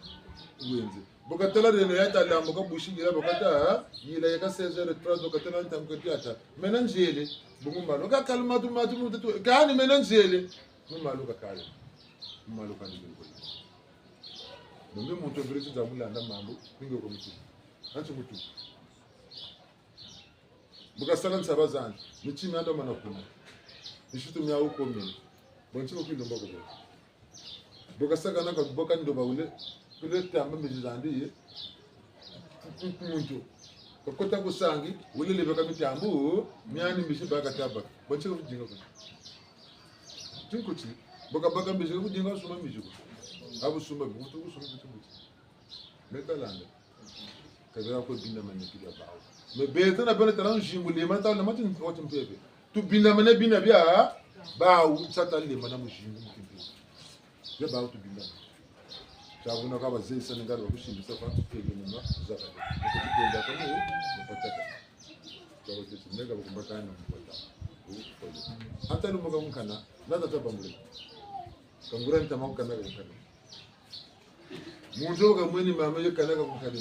wenze bokatala reno yata lambo ka bushingira bokata yila ya ka 16h30 bokatala ntango diata menanjele bungu malo ka kalma tu matu mutu kani menanjele mu malo ka kale mu malo ka ndiko ndio mtu brezi za mulanda mambo ningo ko mutu antu mutu bokasala nsabazana michimi ando manakuna nishutu mya uko mimi bonchi ko kilomba ko bokasaka naka boka ndo baule kule tamba mizandi muntu kokota kusangi wile lebeka mitambu myani mishi baka taba bonchi ko jinga ko tinkuti boka baka mishi ko jinga suma mishi ko abu suma butu ko suma butu metalanda kabira ko binda maniki ya bawo me beta na bana taran jingu le mata na matin ko timpebe tu binda mane bina bia bawo sata le mana mu jingu mu timpebe ya bawo tu binda chabuna ka bazei senegal ba kushimisa fa tupege nima zaka ko tupenda ko mu pataka ko tete mega ko mbakana mu pataka hata lu moga munkana nada tabamule kangurani tamau kana ko kana munjo ga mweni mama yo kana ko kana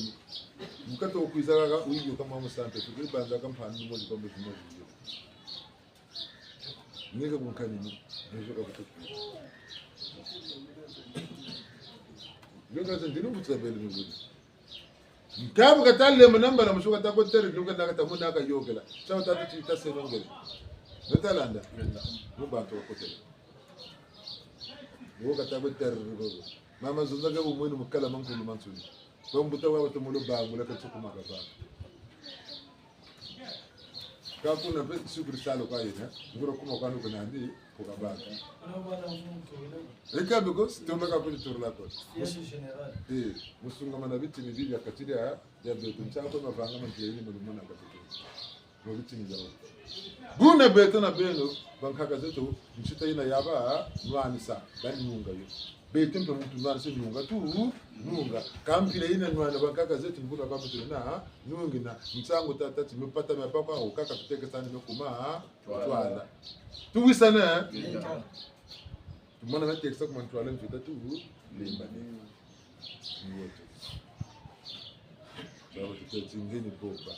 mukato kuizaga ga uyo kama musante tulibanza kampani mo zikombe zimozi nige munkani ni njo ka kutoka yoga zindino butsabele ngudi mkabu katalle manamba na mushuka takotere nuka nakatamuna ka yogela chawo tatu chita serongele netalanda mubantu kokotele woga takotere ngogo mama zunzaga umweni mukala mankulu mansuni bombuta wa tumulo bagu la katsukuma ka ba ka kuna pe sukuri salo kwa yena ngoro kuma kwanu kuna ndi ko ka ba eka bego stomba ka kuli turla ko musunga mana biti bibi ya katira ya beto nchako mavanga mantiyeni mulumuna ka beto mo biti ni jawo buna beto na beno bankaka zetu nchita ina yaba nwanisa dan nunga yo beto mpe mtu nwana se nunga tu nunga kampile ina nwana bankaka zetu mbuna kama tuna nungi na mtsango tata timepata mapaka au kaka kuteke sana mekuma twala tuwisana tumona na teksa kuma twala mtuta tu limba ni wote sababu tutengeni boba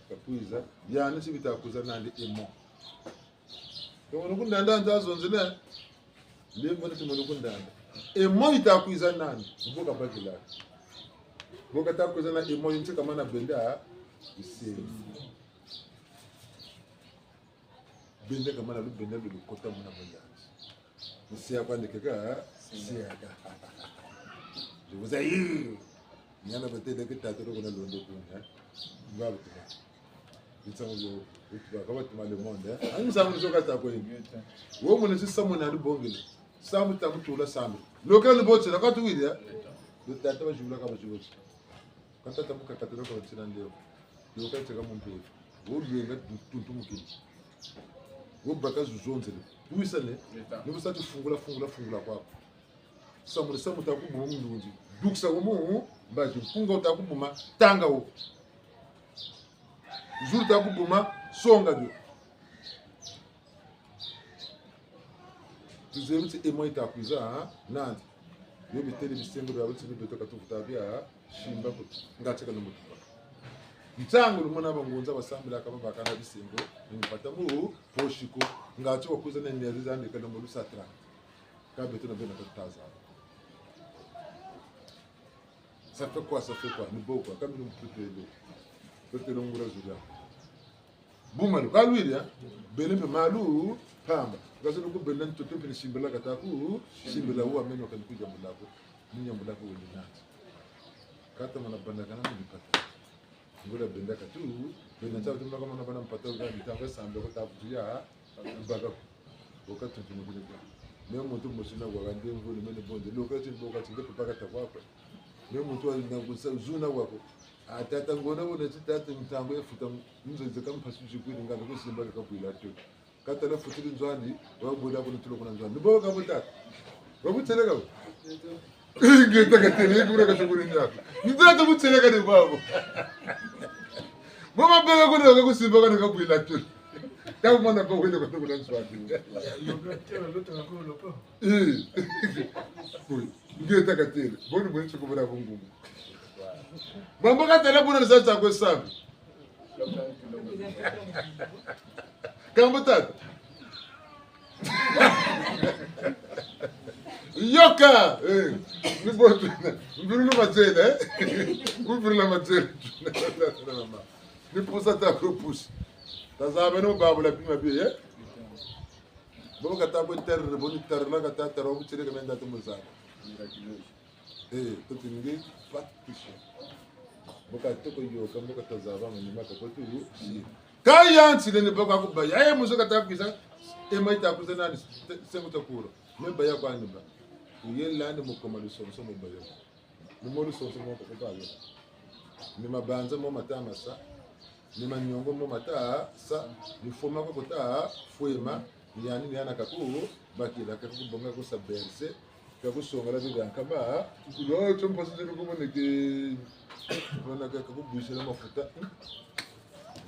kapuiza yana sibitakuza nandi emo to nukundanda ndazonzile limba tumunukundanda emo itakuiza nani mboka bakila mboka takuiza na emo yinti kama na benda isi benda kama na benda lukota muna benda isi ya kwande keka isi ya juza yi nyana betede kitatoro kuna londo kunya ngaba tuba bitsango utba kama tumale monde ani samu soka tako yi wo mun si samu na bongile samu tamutula samu lokal botse la katu widia do tata ba jula ka ba jula kata tamuka katoro ko tsina ndio lokal tsaka mumpe wo lwenga tuntu mukini wo baka zuzonze tuisane nibusa tufungula kwako samu takubu mundundi duksa womu mbaji funga utakubuma tanga wo zuru takubuma songa do tuzemutse emo itakuiza nandi yo bitele bisengo bya butse bidotoka tukutabya shimba ko ngacheka no mutuka mtsango lumona bangunza basambira akaba bakana bisengo nimupata mu poshiko ngacho okuza ne nyazi zandi kana mu lusatra kabeto na bena kutaza ça fait quoi ni beaucoup comme nous peut le ngura zuja bumalu kalwira beleme malu pamba gazo ko belen to to simbela kataku simbela huwa meno kan kuja mulako ninya mulako wende nati kata mana banda kana nipata ngura benda katu benda cha tumba kama na mpata ga bitanga sambe ko tafuya baga wakati tunakule leo mtu msina kwa gande ngoni mene bonde lokati boka tinge kupaka takwapa leo mtu alinagusa uzuna wako atata ngona bona titata mtambo efuta mzoze kampasuji kwini ngalo kusimba kakwila tu katala futili nzwani wabuda kuna tulo kuna nzwani bo ka buta babutele ka ngeta ka tele kuna ka tukuri nyako nzata butele ka de babo mama bega kuna ka kusimba kana ka buila tu ta mwana ko wele ka tukuna nzwani ngeta ka tele boni boni chukubura bungu mama ka tele buna nzata ko sabi Kamu tata. Yoka. Ni botu. Mbirulu matela. Mbirulu matela. Ni pusa ta propus. Tazabe no babu la pima bi eh. Bobo kata bo terre boni terre la kata terre bu cire kamenda to musa. To tingi fat pisho. Boka to ko yo kam boka tazaba mani maka ko tu si. Kaya ntile ne boka ku baya ye muso kata kwisa e mai ta kusa na sengo to kuro. Me baya kwa ni ba. Uye lande mo komali sonso mo baya. Ni mo sonso mo ko ba yo. Ni mabanza mo mata masa. Ni manyongo mo mata sa ni foma ko kota fuema yani ni ana kaku bakira ka ku bonga ko sa berse ka ku songala bi dan kaba yo chompo se ko mo ne ke ona ka ku bushela mafuta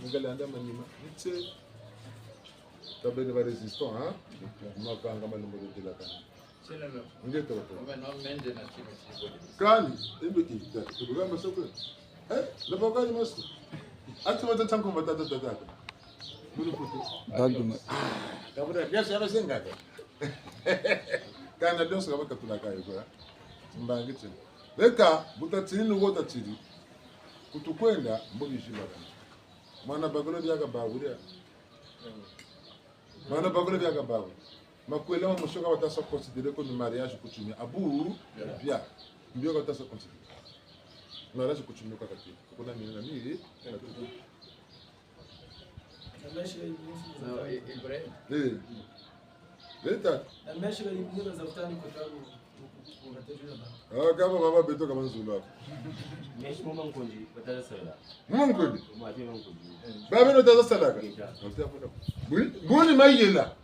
ngalanda manima nitse tabene ba resistant hein mapanga malumbo de la kan ndio to kali ebe ita kugamba soko la bokali masu ati wata tanko matata tata mulu puto baguma kabura biasa yaba senga kana dosa kaba katula kayo kwa mbangi tena leka butatini nuwota tiri kutukwenda mbugishi bagana mana bagolo byaga baburia mana bagolo byaga babu makwela wa mushoka watasa considérer comme mariage coutumier abu bia ndio watasa considérer mariage coutumier kwa kati kuna nini na nini Leta. Ameshika ibnira za futani kwa sababu kama baba beto kama nzula. Meshi mama nkonji batala sala. Mama nkonji. Mwati nkonji. Baba no taza sala ka. Buni mayela.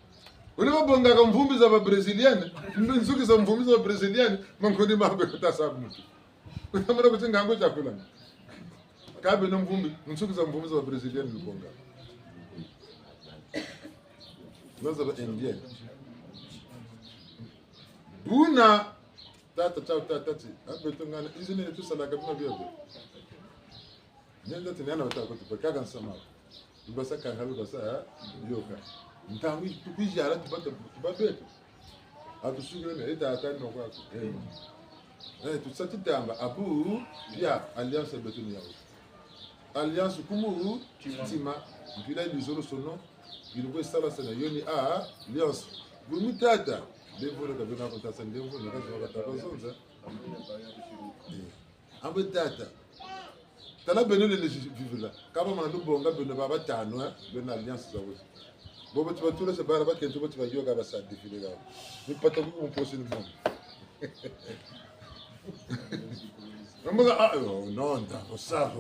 Ule babonga ka mvumbi za Brazilian, nzuki za mvumbi za Brazilian, mankonji mabe kata sabu mtu. Utamara kutenga ngo chakula. Kabe no mvumbi, nzuki za mvumbi za Brazilian mbonga. Naza ba Indian. Buna tata chao tata ti abeto ngana izine tu sala kabina biago nenda tena na utaka tupaka nsama mbasa kangalu basa yoka ntangu tukijara tubata tubabeto atusuge ne eta atano kwa tusati tamba abu ya alliance betuni yao alliance kumu tima bila ilizoro sono ilikuwa sala sana yoni a alliance bumutata Devo le kabina ko tasa ndevo ne kazo ka tabazonza ambe tata tala benele le vivre kama mana bonga beno baba tano beno alliance za wote bobo tubatula se bara bakento bote ba yoga ba sa défiler là ni pata ko on pose le monde non da ça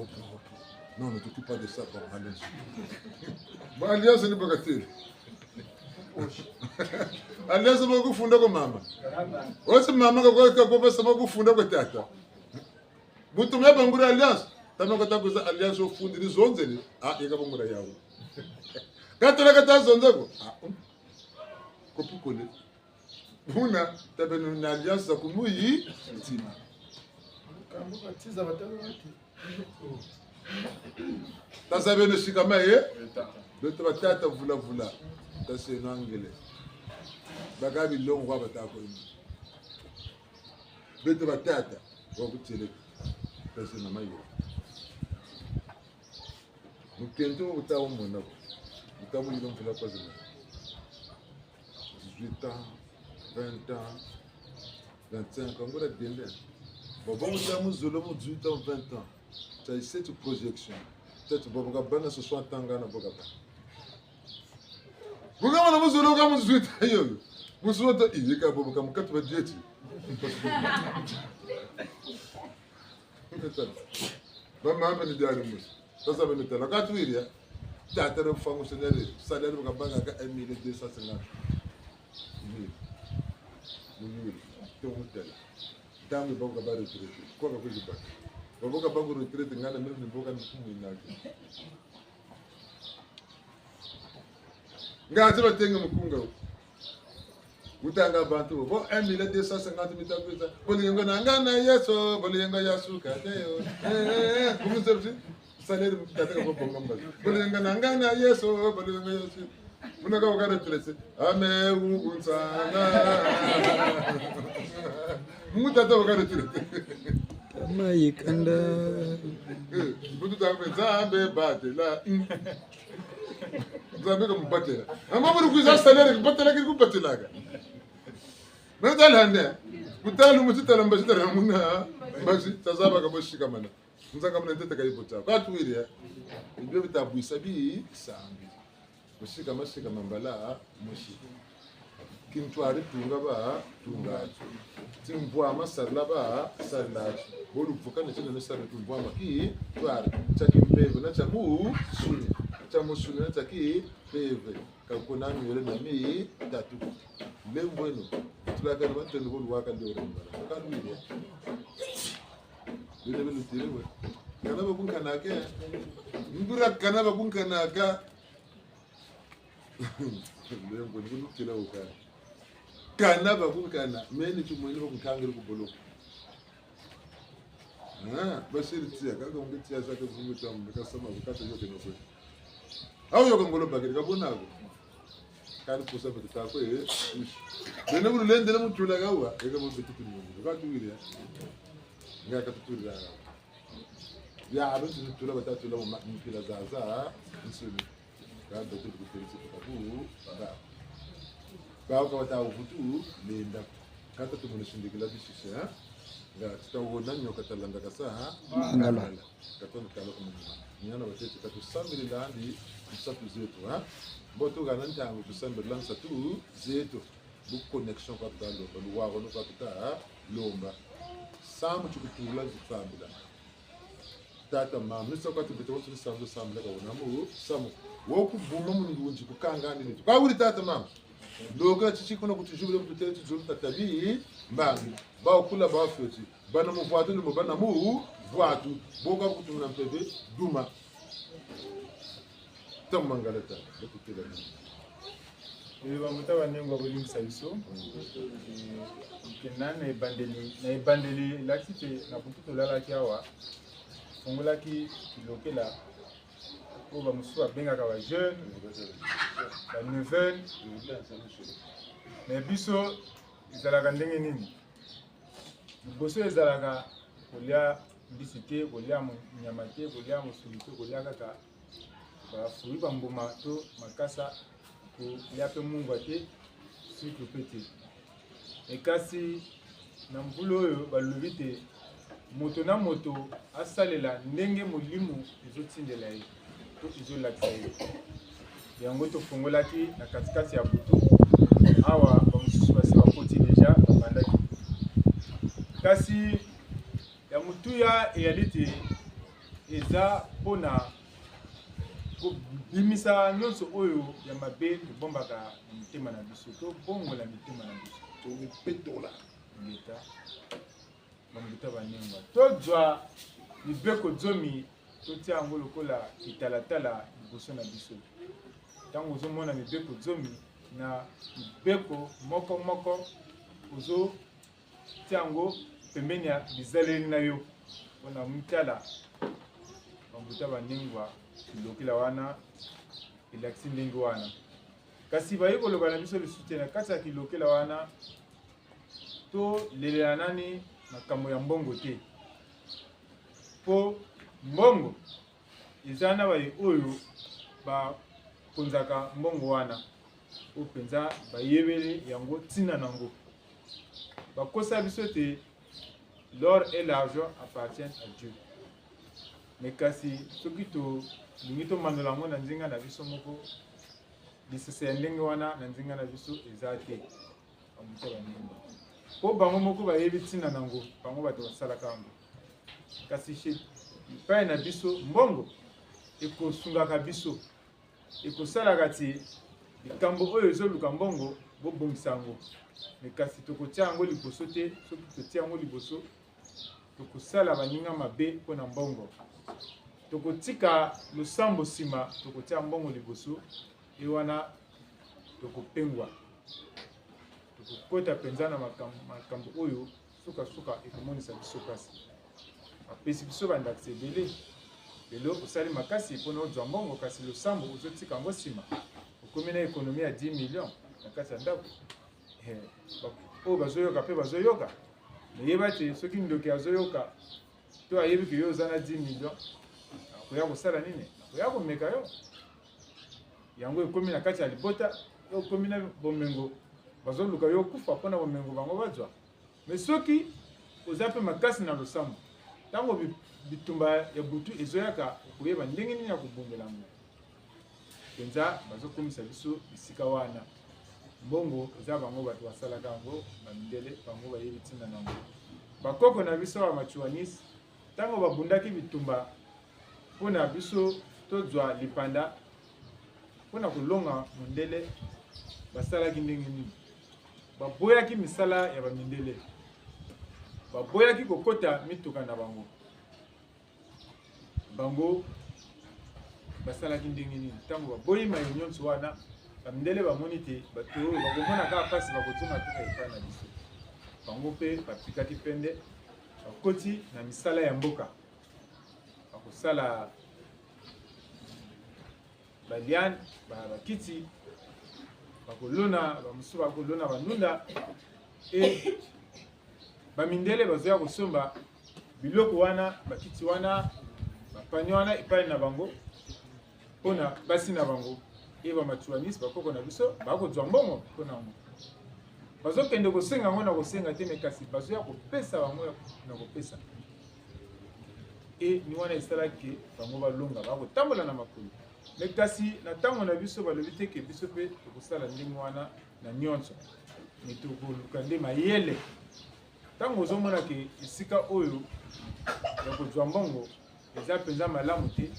non ne t'occupe pas de ça pour alliance bon alliance ni bagatelle Alianza makufunda kwa mama. Wose mama kwa pesa makufunda kwa tata. Mutu meba ngura alianza. Tama kata kuza alianza ofundiri zonzeli. Yeka ngura yawo. Katala kata zonzako. Kopi kole. Buna tabenu na alianza kumuyi tima. Kambu katiza batalo wati. Tasabeno shikamaye. Beto batata vula. Tase no angele. Bagabi longo wa batako ino. Beto batata wa kutele. Tase na mayo. Mukento utawo mona. Utawo yilo mfula kwa zina. 18 ans, 20 ans, 25 ans, ngora dende. Bobo mutamu zolomo 18 ans, 20 ans. Tu as cette projection. Peut-être bobo gabana ce soit tangana bobo gabana. Bugama na muzolo kama mzuita hiyo. Musuota iyeka bobo kama katu bajeti. Mama hapa ni diari musu. Sasa bimeta la katu ilia. Tata fonctionnaire, salaire de Gabanga à 1 250. Dans le bon gabarit retraité. Quoi que je fasse. Le bon gabarit retraité, il y a même une boca de fumée. Ngazi batenga mukunga. Utanga bantu bo 1 250 mita. Bolingo nangana yeso, bolingo yasuka deo. Kumuzebzi. Salaire mutata ko bonga mbazi. Bolingo nangana yeso, bolingo yasu. Munaga wakara trese. Ame unsana. Mutata wakara trese. Mai kanda. Butu tambe zambe batela. Zambe ko batela. Amaburu kuza salaire batela ki ku batela ga. Nadal hande. Kutalu mutita lamba sitara muna. Basi tazaba ka boshika mana. Nzanga mna ntete kai bota. Kwa tuwiri. Ndio vitabu isabi sambi. Boshika mashika mambala moshika. Kintwari tunga ba tunga. Timbwa masarla ba sarla. Bolu fukana tena na sarla tumbwa maki twari. Chakimbebe na chamu suni. Chamu suni na chaki bebe. Kakuna nyole na mi tatu. Lembo no. Tulaka na tendo bolu waka ndio rembara. Kanwire. Bile bile tirewe. Kana babunka nake. Mbura kana babunka naka. Lembo ni kila ukana. Kana babunkana meni tumweni babunkangire kubolo. Bashiri tia kaga ungetia zake zumuta mkasema ukata yote no kwe. Au yoka ngolo bagiri kabona go. Kana kusa betata ko bene bulu lende na mutula gawa ega mo betutu ni ga tuwire nga ka tutula ya abantu tutula batatu la mpila zaza nsuni ga betutu kutelisi tabu ba kwa wata uvutu lenda kata tumunishindikila bishisha nga tutaona nyoka talanda kasa ngala katona kala kumuna nyana batete katusambiri landi tusatu zetu boto gananta ngo tusambiri lansa tu zetu bu connection kwa talo balu wako no kwa lomba samu chukutula zitsambila tata mama sokwa tubito tusambu sambila kwa namu samu woku buma mununji kukanga ndini kwa uri tata mama loga chichi kuna kutujubule mtutele tujumta tabii mbangi bao kula bao feti bana mu voatu ni bana mu voatu boga kutumna mpebe duma tamangaleta kutela ni bamuta banengwa buli msaiso kinana ibandeli lakite na kututo lala kiawa fongola ki lokela ko ba musu abenga ka ba jeune ba neuvaine mais biso ezalaka ndenge nini liboso ezalaka kolia mbisi te kolia nyama te kolia mosuni te kolia kaka bafui bambuma to makasa kolia mpe mungwa te sucre mpe te ekasi na mbula oyo balobi te moto na moto asalela ndenge molimo ezotindela ye to ezolakisa ye yango tofungolaki na katikati ya butu awa bamosusu basi bakoti deja babandaki kasi ya motuya eyali te eza mpona kobimisa nyonso oyo ya mabe ebombaka na mitema na biso to bongola mitema na biso topetola ngeta bangeta banengwa tozwa libeko zomi totia yango lokola italatala liboso na biso ntango ozomona mibeko zomi na mibeko moko ozotia yango pembeni ya bizaleli na yo mpona mitala bangeta banengwa kilokela wana elakisi ndenge wana kasi baye koloba na biso lisusu te na kati ya kilokela wana to lelela nani makambo ya mbongo te mpo mbongo eza na baye oyo bakonzaka mbongo wana oyo mpenza bayebele yango ntina nango bakosa biso te l'or et l'argent appartiennent à Dieu mais kasi soki tolingi tomanola yango na nzinga na biso moko lisese ya ndenge wana na nzinga na biso eza te bamuta baninga mpo bango moko bayebi ntina nango bango bato basalaka yango kasi epai na biso mbongo ekosungaka biso ekosalaka ti likambo oyo ezoluka mbongo bobongisa yango me kasi tokotia yango liboso te soki totia yango liboso tokosala baninga mabe mpona mbongo tokotika losambo nsima tokotia mbongo liboso e wana tokopengwa tokokota mpenza na makambo oyo sukasuka ekomonisa biso kasi apesi biso bandakisa ebele lelo osali makasi mpona ozwa mbongo kasi losambo ozotika yango nsima okomi na ekonomi ya 10 million na kati ya ndako oyo bazoyoka mpe bazoyoka meyeba te soki ndoki azoyoka to ayebi ke yo oza na 10 million akoya kosala nini akoya komeka yo yango ekomi na kati ya libota yo okomi na bomengo bazoluka yo kufa mpona bomengo bango bazwa me soki oza mpe makasi na losambo ntango bitumba ya butu ezoyaka okoyeba ndenge nini ya kobongela yango mpenza bazokomisa biso bisika wana mbongo eza bango bato basalaka yango bamindele bango bayebi ntina nango bakoko na biso ya machuanis ntango babundaki bitumba mpona biso tozwa lipanda mpona kolonga mondele basalaki ndenge nini baboyaki misala ya bamindele baboyaki kokota mituka na bango basalaki ndenge nini ntango baboyi mayo nyonso wana bamindele bamoni te bato oyo bakomonaka mpasi bakozonga tuka epai na biso bango mpe bapikaki pende bakoti na misala ya mboka bakosala baliane bakiti bakolona bamosusu bakolona banunda e bamindele bazoya kosomba biloko wana bakiti wana bapani wana epai na bango mpona basi na bango e bamachuanis bakoko na biso bakozwa mbongo mpona yango bazokende kosenga yango na kosenga te me kasi bazoya kopesa bango na kopesa e ni wana esalaki bango balonga bakotambola na makolo me kasi na ntango na biso balobi te ke biso mpe tokosala ndenge wana na nyonso me tokoluka nde mayele ntango ozomona ke esika oyo ya kozwa mbongo eza mpenza malamu te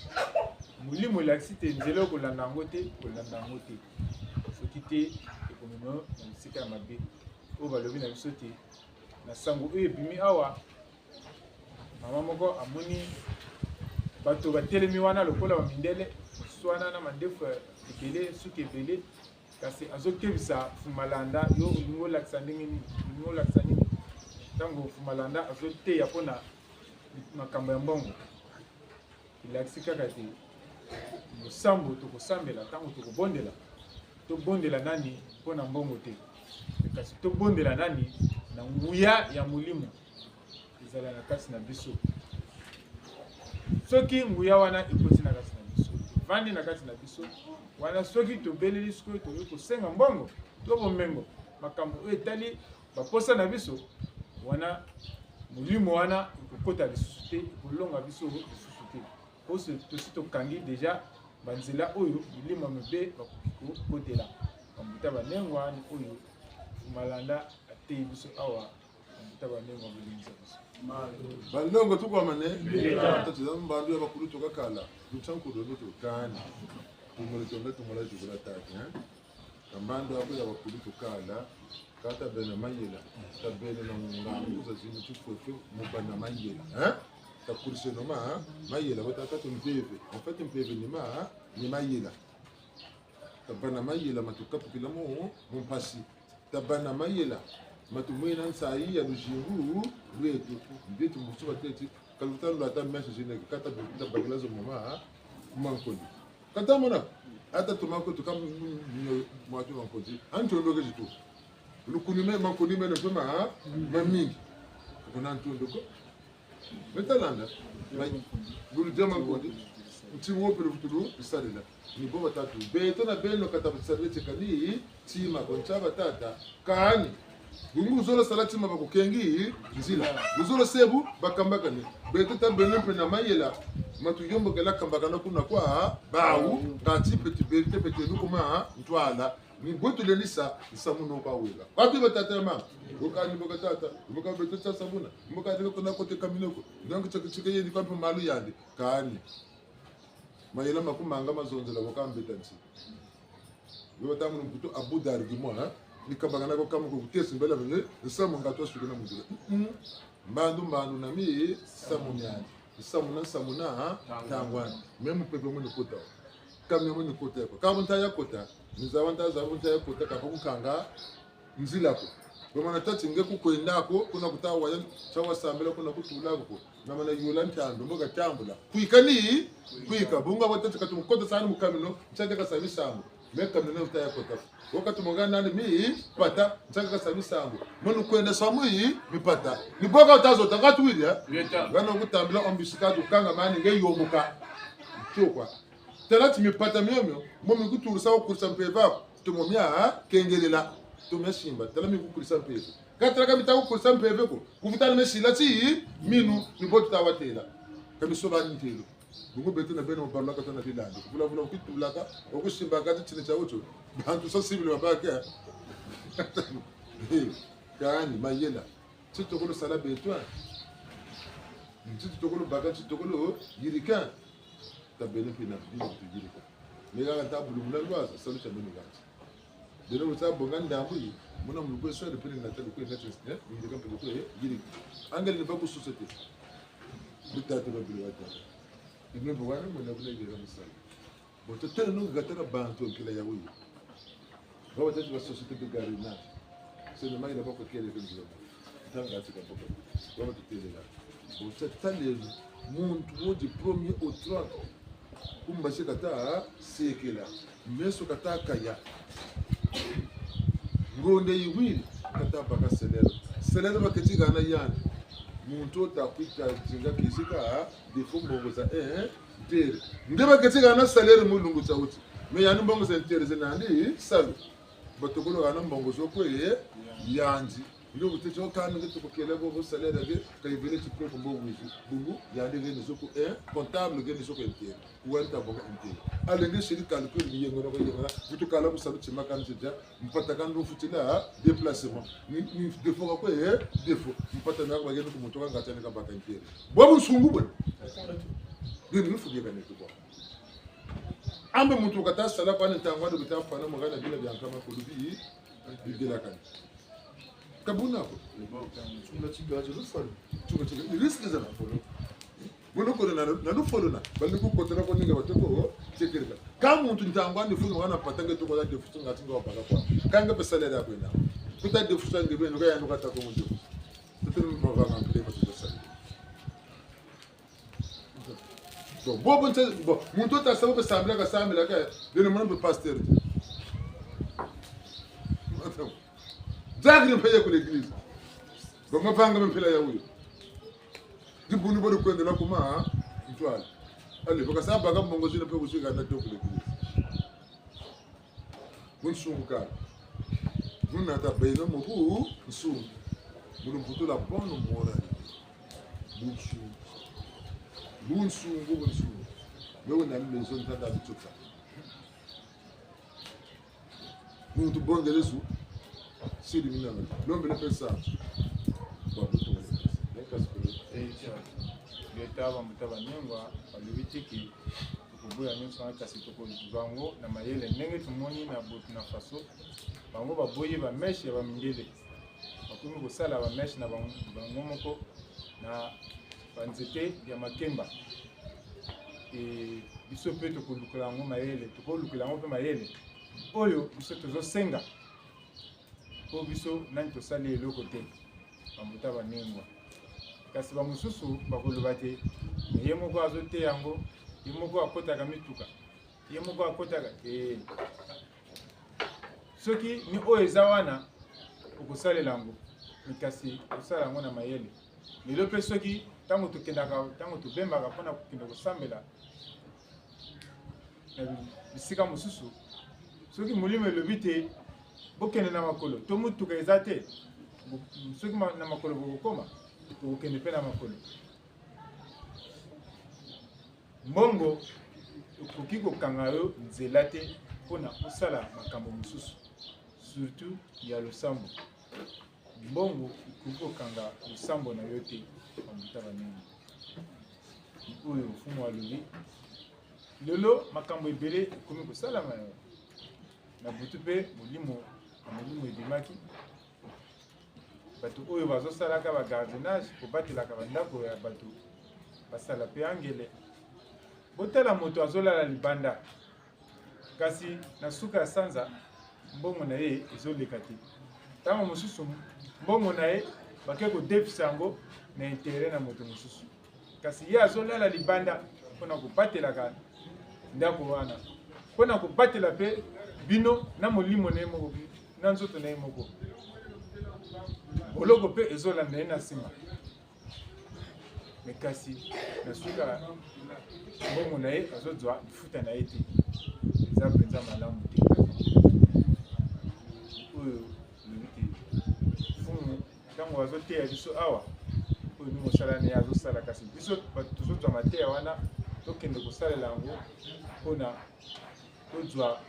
molimo elakisi te nzela okolanda yango te kolanda yango te soki te ekomema na bisika ya mabe oyo balobi na biso te na sango oyo ebimi awa mama moko amoni bato batelemi wana lokola bamindele mosusu wana na mandefu ebele suki ebele kasi azokebisa fumalanda yo olingi olakisa ndenge nini olingi olakisa nini ntango fumalanda azoteya mpona makambo ya mbongo elakisi kaka te losambo tokosambela ntango tokobondela tobondela nani mpona mbongo te kasi tobondela nani na nguya ya molimo ezala na kati na biso soki nguya wana ekoti na kati na biso evandi na kati na biso wana soki tobeleli sikoyo toyoki kosenga mbongo to bomengo makambo oyo etali baposa na biso wana molimo wana ekokota lisusu te ekolonga biso lisusu te poso tosi tokangi deja banzela oyo milimo mabe bakoki kokotela bambuta banengo wani oyo fumalanda ateyi biso awa bambuta banengo bolingisa biso balongo tukwamane tatiza mbandu ya bakulu tokakala luchankudobe tokani tumolitonga tumola jugula tati kambandu ako ya bakulu tokala kata bena mayela tabene na ngambuza zinu tufofe mubana mayela takurise noma mayela wataka tumpeve en fait mpeve ni mayela tabana mayela matukapukila mu mpasi tabana mayela matumwena nsai ya lujingu lwetu mbitu musuba tete kalutalo ata message zine kata bita baglazo mama mankoni kata mona ata tumako tukam mwatu mankoni anto ndoge jitu lukunime mankoni mele fema mamingi kuna anto ndoko metalanda bulu jama mankoni mtiwo pele futulu bisalila ni boba tatu beto na beno kata bisalete kali tima konchaba tata kani bungu zolo salati ma bakokengi nzila zolo sebu bakambaka ni beteta benempe na mayela matu yombo kala kambaka na kuna kwa bawu kati petit petit nukuma ntwala ni botu lelisa isamuno kwa wela watu betata ma bokani bokatata boka beteta sabuna boka de kona kote kaminoko donc cheke yedi kwa malu yandi kani mayela makumanga mazonzela kokambetansi yo tamu mputo abu d'argument hein ni kabanga ko kamu ko tesi mbela bele samu ngato suku na mudula mbandu na mi samuna tangwana même pepe mo kota kamwe mo kota ko kabunta ya kota nizawanta zavunta ya kota kakukanga nzilako bamana tati ngeku kwendako kuna kutawa ya chawa sambela kuna kutulako ko namana yola ntando mboga tambula kuika bunga watati katumkota sana mukamino chake kasami sambu meka mnene utaya kota wakati mongana nani mi pata chake kasami sambu monu kwenda samui mi pata ni boga utazo takatu wilia bana kutambula ombisikatu kanga mani nge yomuka chokwa telati mi pata myomyo momi kuturisa okurisa mpeva tumomya kengelela tumeshimba tala mi kukurisa mpeva katara kami taku kurisa mpeva ko kuvutana meshila ti minu ni botu tawatela kami soba ntelo bungu betu na beno barla ka tana dilandi vula ukitulaka okushimba kati chine cha ucho bantu so sibili mabaka kani mayela titokolo sala betwa titokolo baka titokolo yirika tabene pina bino tujirika mega ta bulumula lwaza salu cha beno gati deno mutsa bonga ndambu muna mulukwe so de pina tali ko next ndi ka pele ko yirika angeli ba ku societe bitata ba bilo wata ime bwana mwana kule gira musala boto tena no gatana bantu kila ya wuyi baba tatu ba societe de garina c'est le maïla bako kele kele tanga tika bako baba tutele la boto tale muntu wodi premier au 30 kumba shikata sekela meso kata kaya ngonde yiwili kata baka selero baketi gana yana muntu takwita jinga kishika defo mbongo za tere ndeba baketi gana salaire mulungu chauti me yani mbongo za tere zenandi salu batokolo gana mbongo zokwe yanji ndio butecho kana ngeto kokele bo salaire ge kayibele chipro ko mbongo wizi bungu yandi ge nizoko comptable ge nizoko tere uwanta bongo tere alenge shiri calcul liye ngona ko yengona butu kala bu salu chima kan tija mpata kan ru futila déplacement ni defo ko defo mpata na ko ngene ko mutoka ngatane ka baka tere bobu sungu bo ngene ni fuge kana ko ambe mutoka ta sala pa ni tangwa do bitafa na magana bila byankama ko lubi bigela kan kabuna ko chunga chigaje no falo chunga chigaje risque za falo bono ko na no falo na bali ko kotera ko ninga batoko chekereka kama mtu ntangwa ndi funo wana patanga to ko da de futunga tinga wapaka kwa kanga pesale da kwenda kuta de futunga ngebe no ya no kata ko mundu tuturu mo va ngam ko pesale so bobo nte bo muntu ta sabu pesambla ka sambla ka de no mo pasteur Zagri mpeye ku l'église. Bongo panga mpela ya huyo. Dibuni bodo kwende la kuma mtwala. Ali boka saba ga mbongo zina pe kushika na to ku l'église. Munsunga. Muna ta beno mo ku nsu. Munu mputo la bono morali. Bunsu. Yo na lezo ntanda bitsuka. Muntu bongele su. Si di minana l'homme le fait ça letaba mutaba nyengwa balibitiki tukubuya nyonso kasi tukubango na mayele ndenge tumoni na Burkina Faso bango baboyi ba meshe ba mindele bakumi kosala ba meshe na bango moko na banzete ya makemba biso pe tukulukula ngo mayele tukulukula ngo pe mayele oyo biso tozosenga po biso nani tosali eloko te bamuta banengwa kasi bamosusu bakoloba te ye moko azote yango ye moko akotaka mituka ye moko akotaka soki ni oyo eza wana okosalela yango kasi osala yango na mayele lelo mpe soki ntango tobembaka mpona kokende kosambela na bisika mosusu soki molimo elobi te bokende na makolo to mutuka eza te soki na makolo bokokoma tokokende mpe na makolo mbongo okoki kokanga yo nzela te mpona kosala makambo mosusu surtout ya losambo mbongo okoki kokanga losambo na yo te bamuta banini oyo mfumu alobi lelo makambo ebele komi kosalama na butu mpe molimo ebimaki bato oyo bazosalaka bagardinage kobatelaka bandako ya bato basala mpe angele botala moto azolala libanda kasi na suka ya sanza mbongo na ye ezoleka te ntango mosusu mbongo na ye bake kodefisa yango na intere na moto mosusu kasi ye azolala libanda mpona kobatelaka ndako wana mpona kobatela mpe bino na molimo na ye moko na nzoto na ye moko boloko mpe ezolanda ye na nsima me kasi na suka mbongo na ye azozwa lifuta na ye te eza mpenza malamu te oyo lobi te fumu ntango azoteya biso awa oyo ni mosala na ye azosala kasi biso bato tozozwa mateya wana tokende kosalela yango mpona tozwa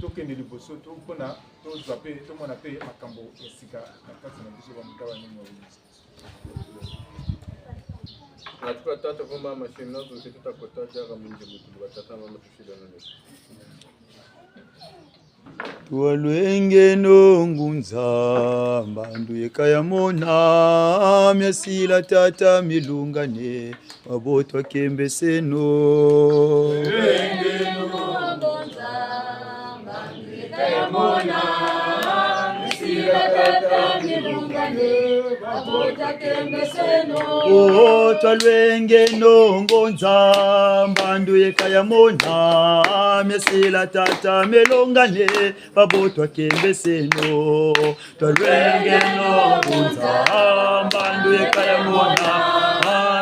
tokende liboso mpona tozwa mpe tomona mpe makambo ya sika na kati na biso bamutaba nini wabolisa natuka tata komba mashine nazo zete tutakotajaga munje mutulu batata mama tushida nane Twalwenge nongunza mbandu yekaya mona myasila tata milungane wabotwa kembe seno Twalwenge nongunza mbandu yekaya mona myasila tata milungane wabotwa kembe seno twalwenge nongunza mbandu yekaya mona myasila tata milungane babotwa kembe seno twalwenge nongunza mbandu yekaya mona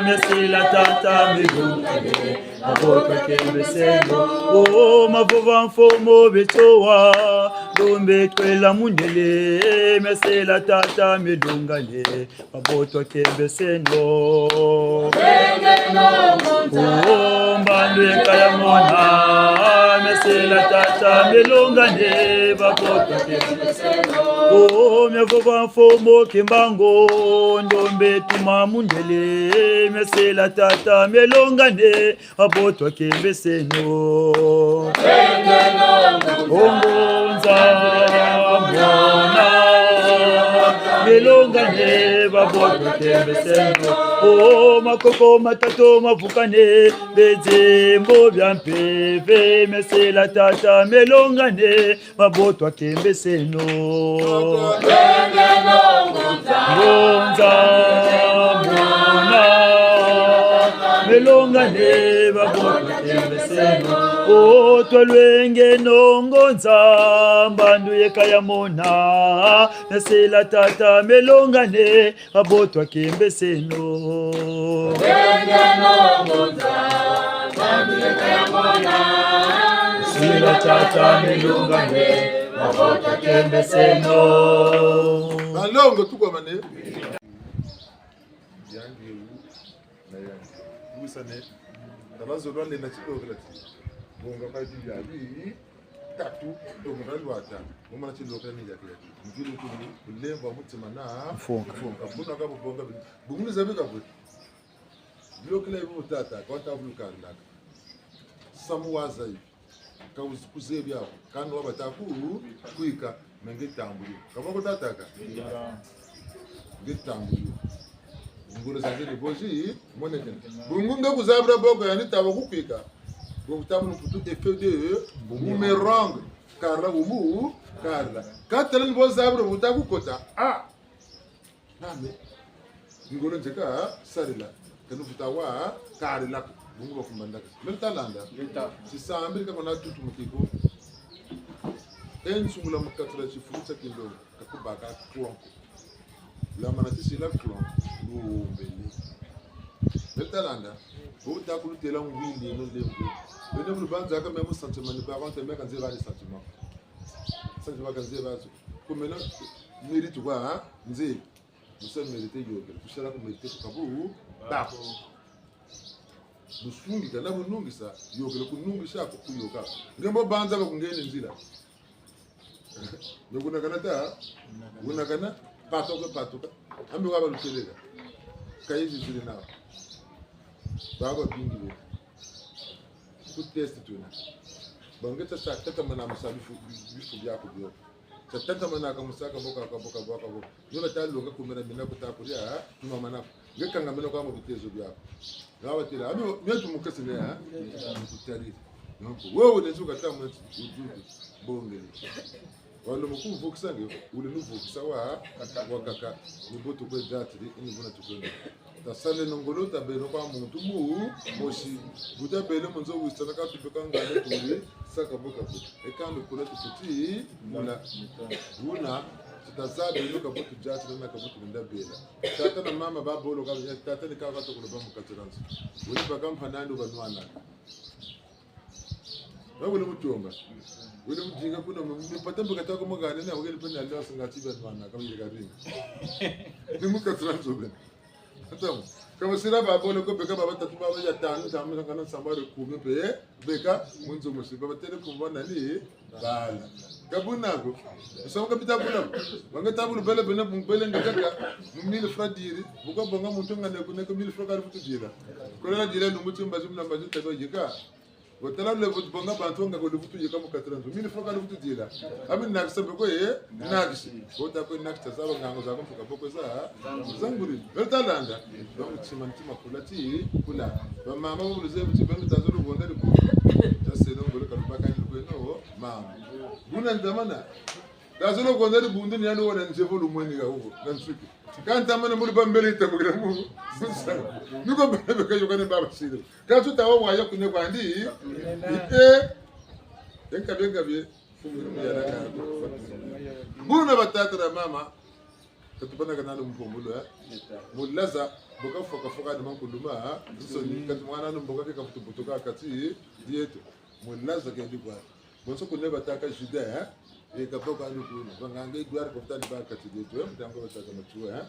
myasila tata milungane babotwa kembe seno mavova mfomo betowa dombe twela mundele myasila tata milungane babotwa kembe seno mbandu yekaya mona myasila tata milungane babotwa kembe seno myavova mfomo kimbango ndombe tuma mundele myasila tata milungane babotwa kembe seno ongonza mona milungane babotwa kembe seno makoko matato mavukane bezembo bya mpeve myasila tata milungane babotwa kembe seno ngonza mona milungane babotwa kembe seno twalwenge nongonza mbandu yekaya mona myasila tata milungane babotwa kembe seno myasila tata milungane babotwa kembe seno alongo tukwamane yangi na yangi lusane tabazolwa lena chilokela bonga kati yabi tatu dongo lwata ngoma chilokela ni yakela mvilo kuni kulemba mutima na fonka mbona kabo bonga bungulu zabe kabo bilokela ibu tata kwata bulukanda samuwaza hivi kuzebya kandi wabataku kuika mengetambuli kabako tataka ngetambuli ngolo zangere boji monete bungunga kuzabra boko yani taba kukwika bokutamulu putu effet de boomerang karla umu karla katala ni bozabra butaku kota name ngolo njeka sarila kanu futawa karla bungu bakumandaka mentalanda sisambi kakona tutu mukiko ensungula mukatula chifurutsa kindo kakubaka klonko lamana tisila klonko lumbele mentalanda botakulu ngwili no lembu bene bulubanza ka memo sentiment ni ba kwante meka nzeba ni sentiment ka nzeba zo komena mérite kwa nze musa mérite yoke kushala ku mérite kabu ba busungika na bunungisa yokele kunungisha ko kuyoka ngembo banza bakungene nzira yokunakana ta kunakana patoka ambe waba luteleka kayizi zile nawo baba bingi be test tuna bangeta sa tata mana musabi bifu byako byo sa tata mana ka musaka boka yola talo nga kumera mina kutakuria tuma mana ngekanga mina kwa mubitezo byako ngawa tira abi myetu mukasi ne ha kutari nko wewe nezuka tamu ujudu bongeli walo mkuvu kusange ule nuvu kusawa wakaka niboto kwe datri inivuna tukwenda tasale nongolo tabelo kwa muntu mu moshi buta bele munzo wisana ka tupeka ngane turi saka boka boka ekambe kula tuputi una tutazabe luka botu jati na kabutu nda bela tata na mama babolo ka tata ni ka to kuloba mukatiranzo uli paka mpanando banwana wabule mutonga wile mjinga kuna mpata mpaka kwa magane na wale penda leo singati banwana kama ile gari ni mukatiranzo bena Então, como se leva a bola com beka baba tatu baba ya tanu tamu kana sambaro kume pe beka munzo musi baba tele kumbona ni bala kabunako so kapita kuna banga tabu bele bene bele ngaka mumile fradiri buka banga muntu ngane kuna ko mile fragari futu jira kola jira no mutu mbazu na mbazu tato jika wotala le futu banga bantu ngako le futu jika mukatranzo mile fragari futu jira amin nakse beko ye nakse wota ko nakse zaba ngango zako fuka boko za zanguri betalanda donc chimantima kulati kula mama buluze buti banga tazolo bonda de ku taselo ngolo kalubaka ni kweno mama buna ndamana tazolo bonda de bunde ni ando wona njevolo mweni ga huko nansuki kanta mana muri bambele tabugira mu nuko bebe kayo kana baba sire katu tawo waya kunye kwandi yenka benga bie fumu ya raka buna batata na mama katupana kana no mpombulo mulaza boka foka de mankuluma so ni katumwana no boka ka futubutuka kati dieto mulaza ke ndikwa bonso kunye bataka juda ikapoka nukuna bangange gwar ko tani ba kati dieto mtango bataka machua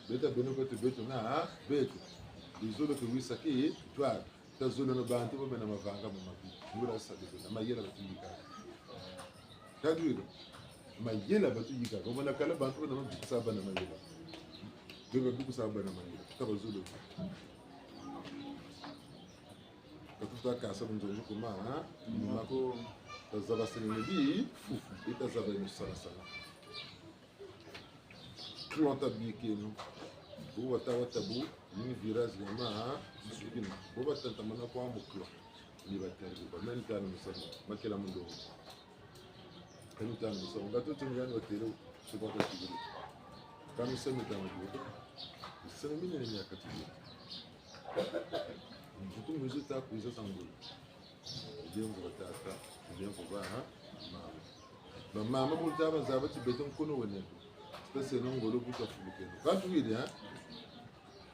beta beno ko beto na beto izolo ko wisaki twa tazolo no bantu bo mena mavanga mu mabi ngura sabe na mayela batuyika kadwiro mayela batuyika ko mana kala bantu na mabi saba na mayela bebe buku saba na mayela tabazolo katuta kasa bunzo ko ma mako tazaba senebi fufu itazaba ni sana sana Klonta bikino buwa tabu ni virage yama sukino buwa tanta mana kwa muklo ni batari ba men tanu musama makela mundo kanu tanu musama gato tingani watero subaka tigiri kanu semi tanu buwa semi mine ni akatiyo mtu muzita kuiza sangu jengo batata jengo ba mama bulta ba zabati beton kono wone pese no ngolo buka fulukeno kantu ile ha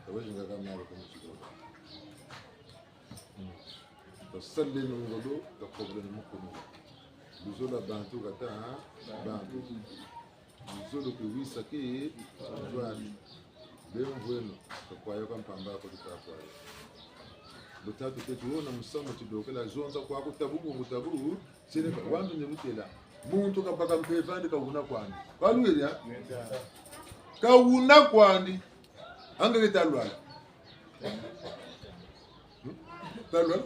tabaje ngaga mara ko mchiko to salle no ngolo da problème mo kono buzola bantu gata bantu buzolo ko wisa ke twani leo bueno ko kwayo kwa mpamba ko tukapwa butatu ke tuona musama tidokela zonza kwa kutabu mutabu sine kwa wandu nyemutela muntu kabaka mpevandi kauna kwandi kalwira kauna kwandi angeke talwala talwala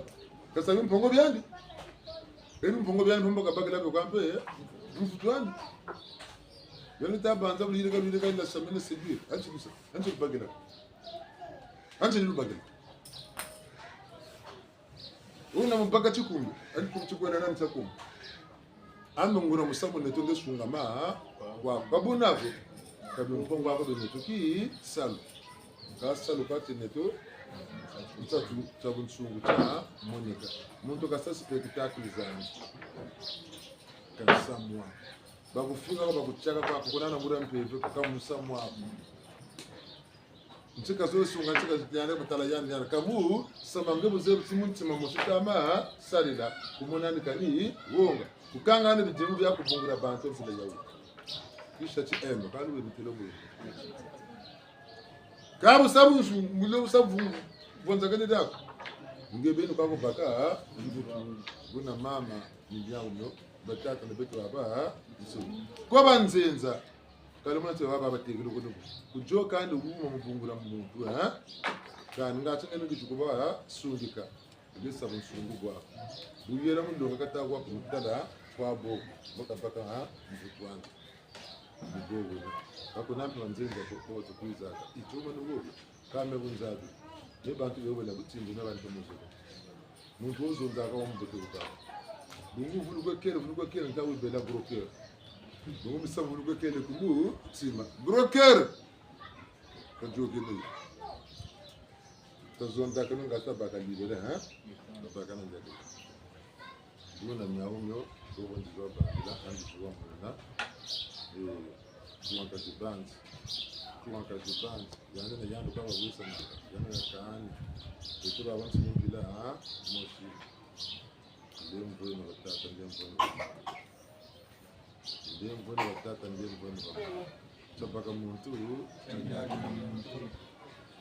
kasabi mpongo byandi mpongo mpongo kabaka labe kwampe mfutwani yoni tabanza bulire ka ila samene sebi anchi bagela una mpaka chikumbi alikumchukwana na mtakumbi ando ngura musamu netonde sungama kwa babunako kabi mpongo wako do netoki salu ka salu kati neto mtatu tabu nsungu cha monika muntu kasa spectacle zangu kansamwa bakufika kwa bakuchaka kwa kunana mura mpeve kwa musamu wako ntika zo sunga ntika ziyane batala yani kabu samange buze tsimunti mamusitama salida kumonani kani wonga kukanga ne bijimu bya kubungura bantu mfule yawo kisha ti eno kandi we bitelo bwe kabu sabu mulo sabu bonza gane dako ngebe no kako baka nguna mama nijauno batata ne beto aba so kwa banzenza kalumana te baba bategelo kuno kujo kandi umu mubungura muntu ha kandi ngati eno kitukuba sundika ngesa msungu kwa buyera mundo kakata kwa kutada kwa bo boka paka ha mvutwanga mdogo kako nampi wanzenza kwa kuiza ituma nugo kame bunzabi ne bantu yobe na butindi n'abantu muzuko muntu uzonza ka wambuto ka bungu vuluko kere ntawe bela broker bungu misa vuluko kere kumu sima broker kajoge ne tazonza kana ngata baka libere ha baka na ndeke duna nyaunyo ko wondi zoba la andi tuwa mona tuwanka jibanzi yana na yandu kama wisa yana ya kaani ituba wansi mubila ha moshi lembo na watata sabaka muntu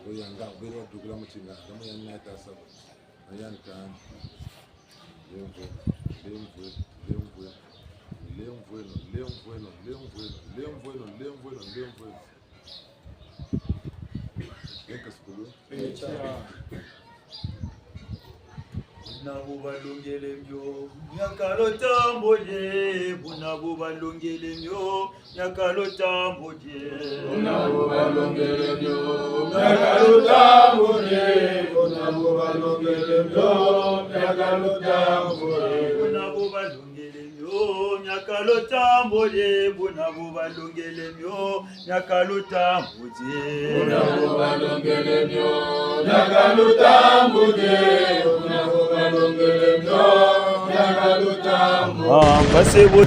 oyanga bero dugula mutinga kama yana ta sabo ayan kaani lembo Nabo balungele myo nyakalo tamboje bunabo balungele myo nyakalo tamboje bunabo balungele myo nyakalo tamboje bunabo balungele myo nyakalo tamboje bunabo balungele myo nyakalo tamboje bunabo balungele myo nyakalo tamboje bunabo balungele myo nyakalo tamboje bunabo Pasebo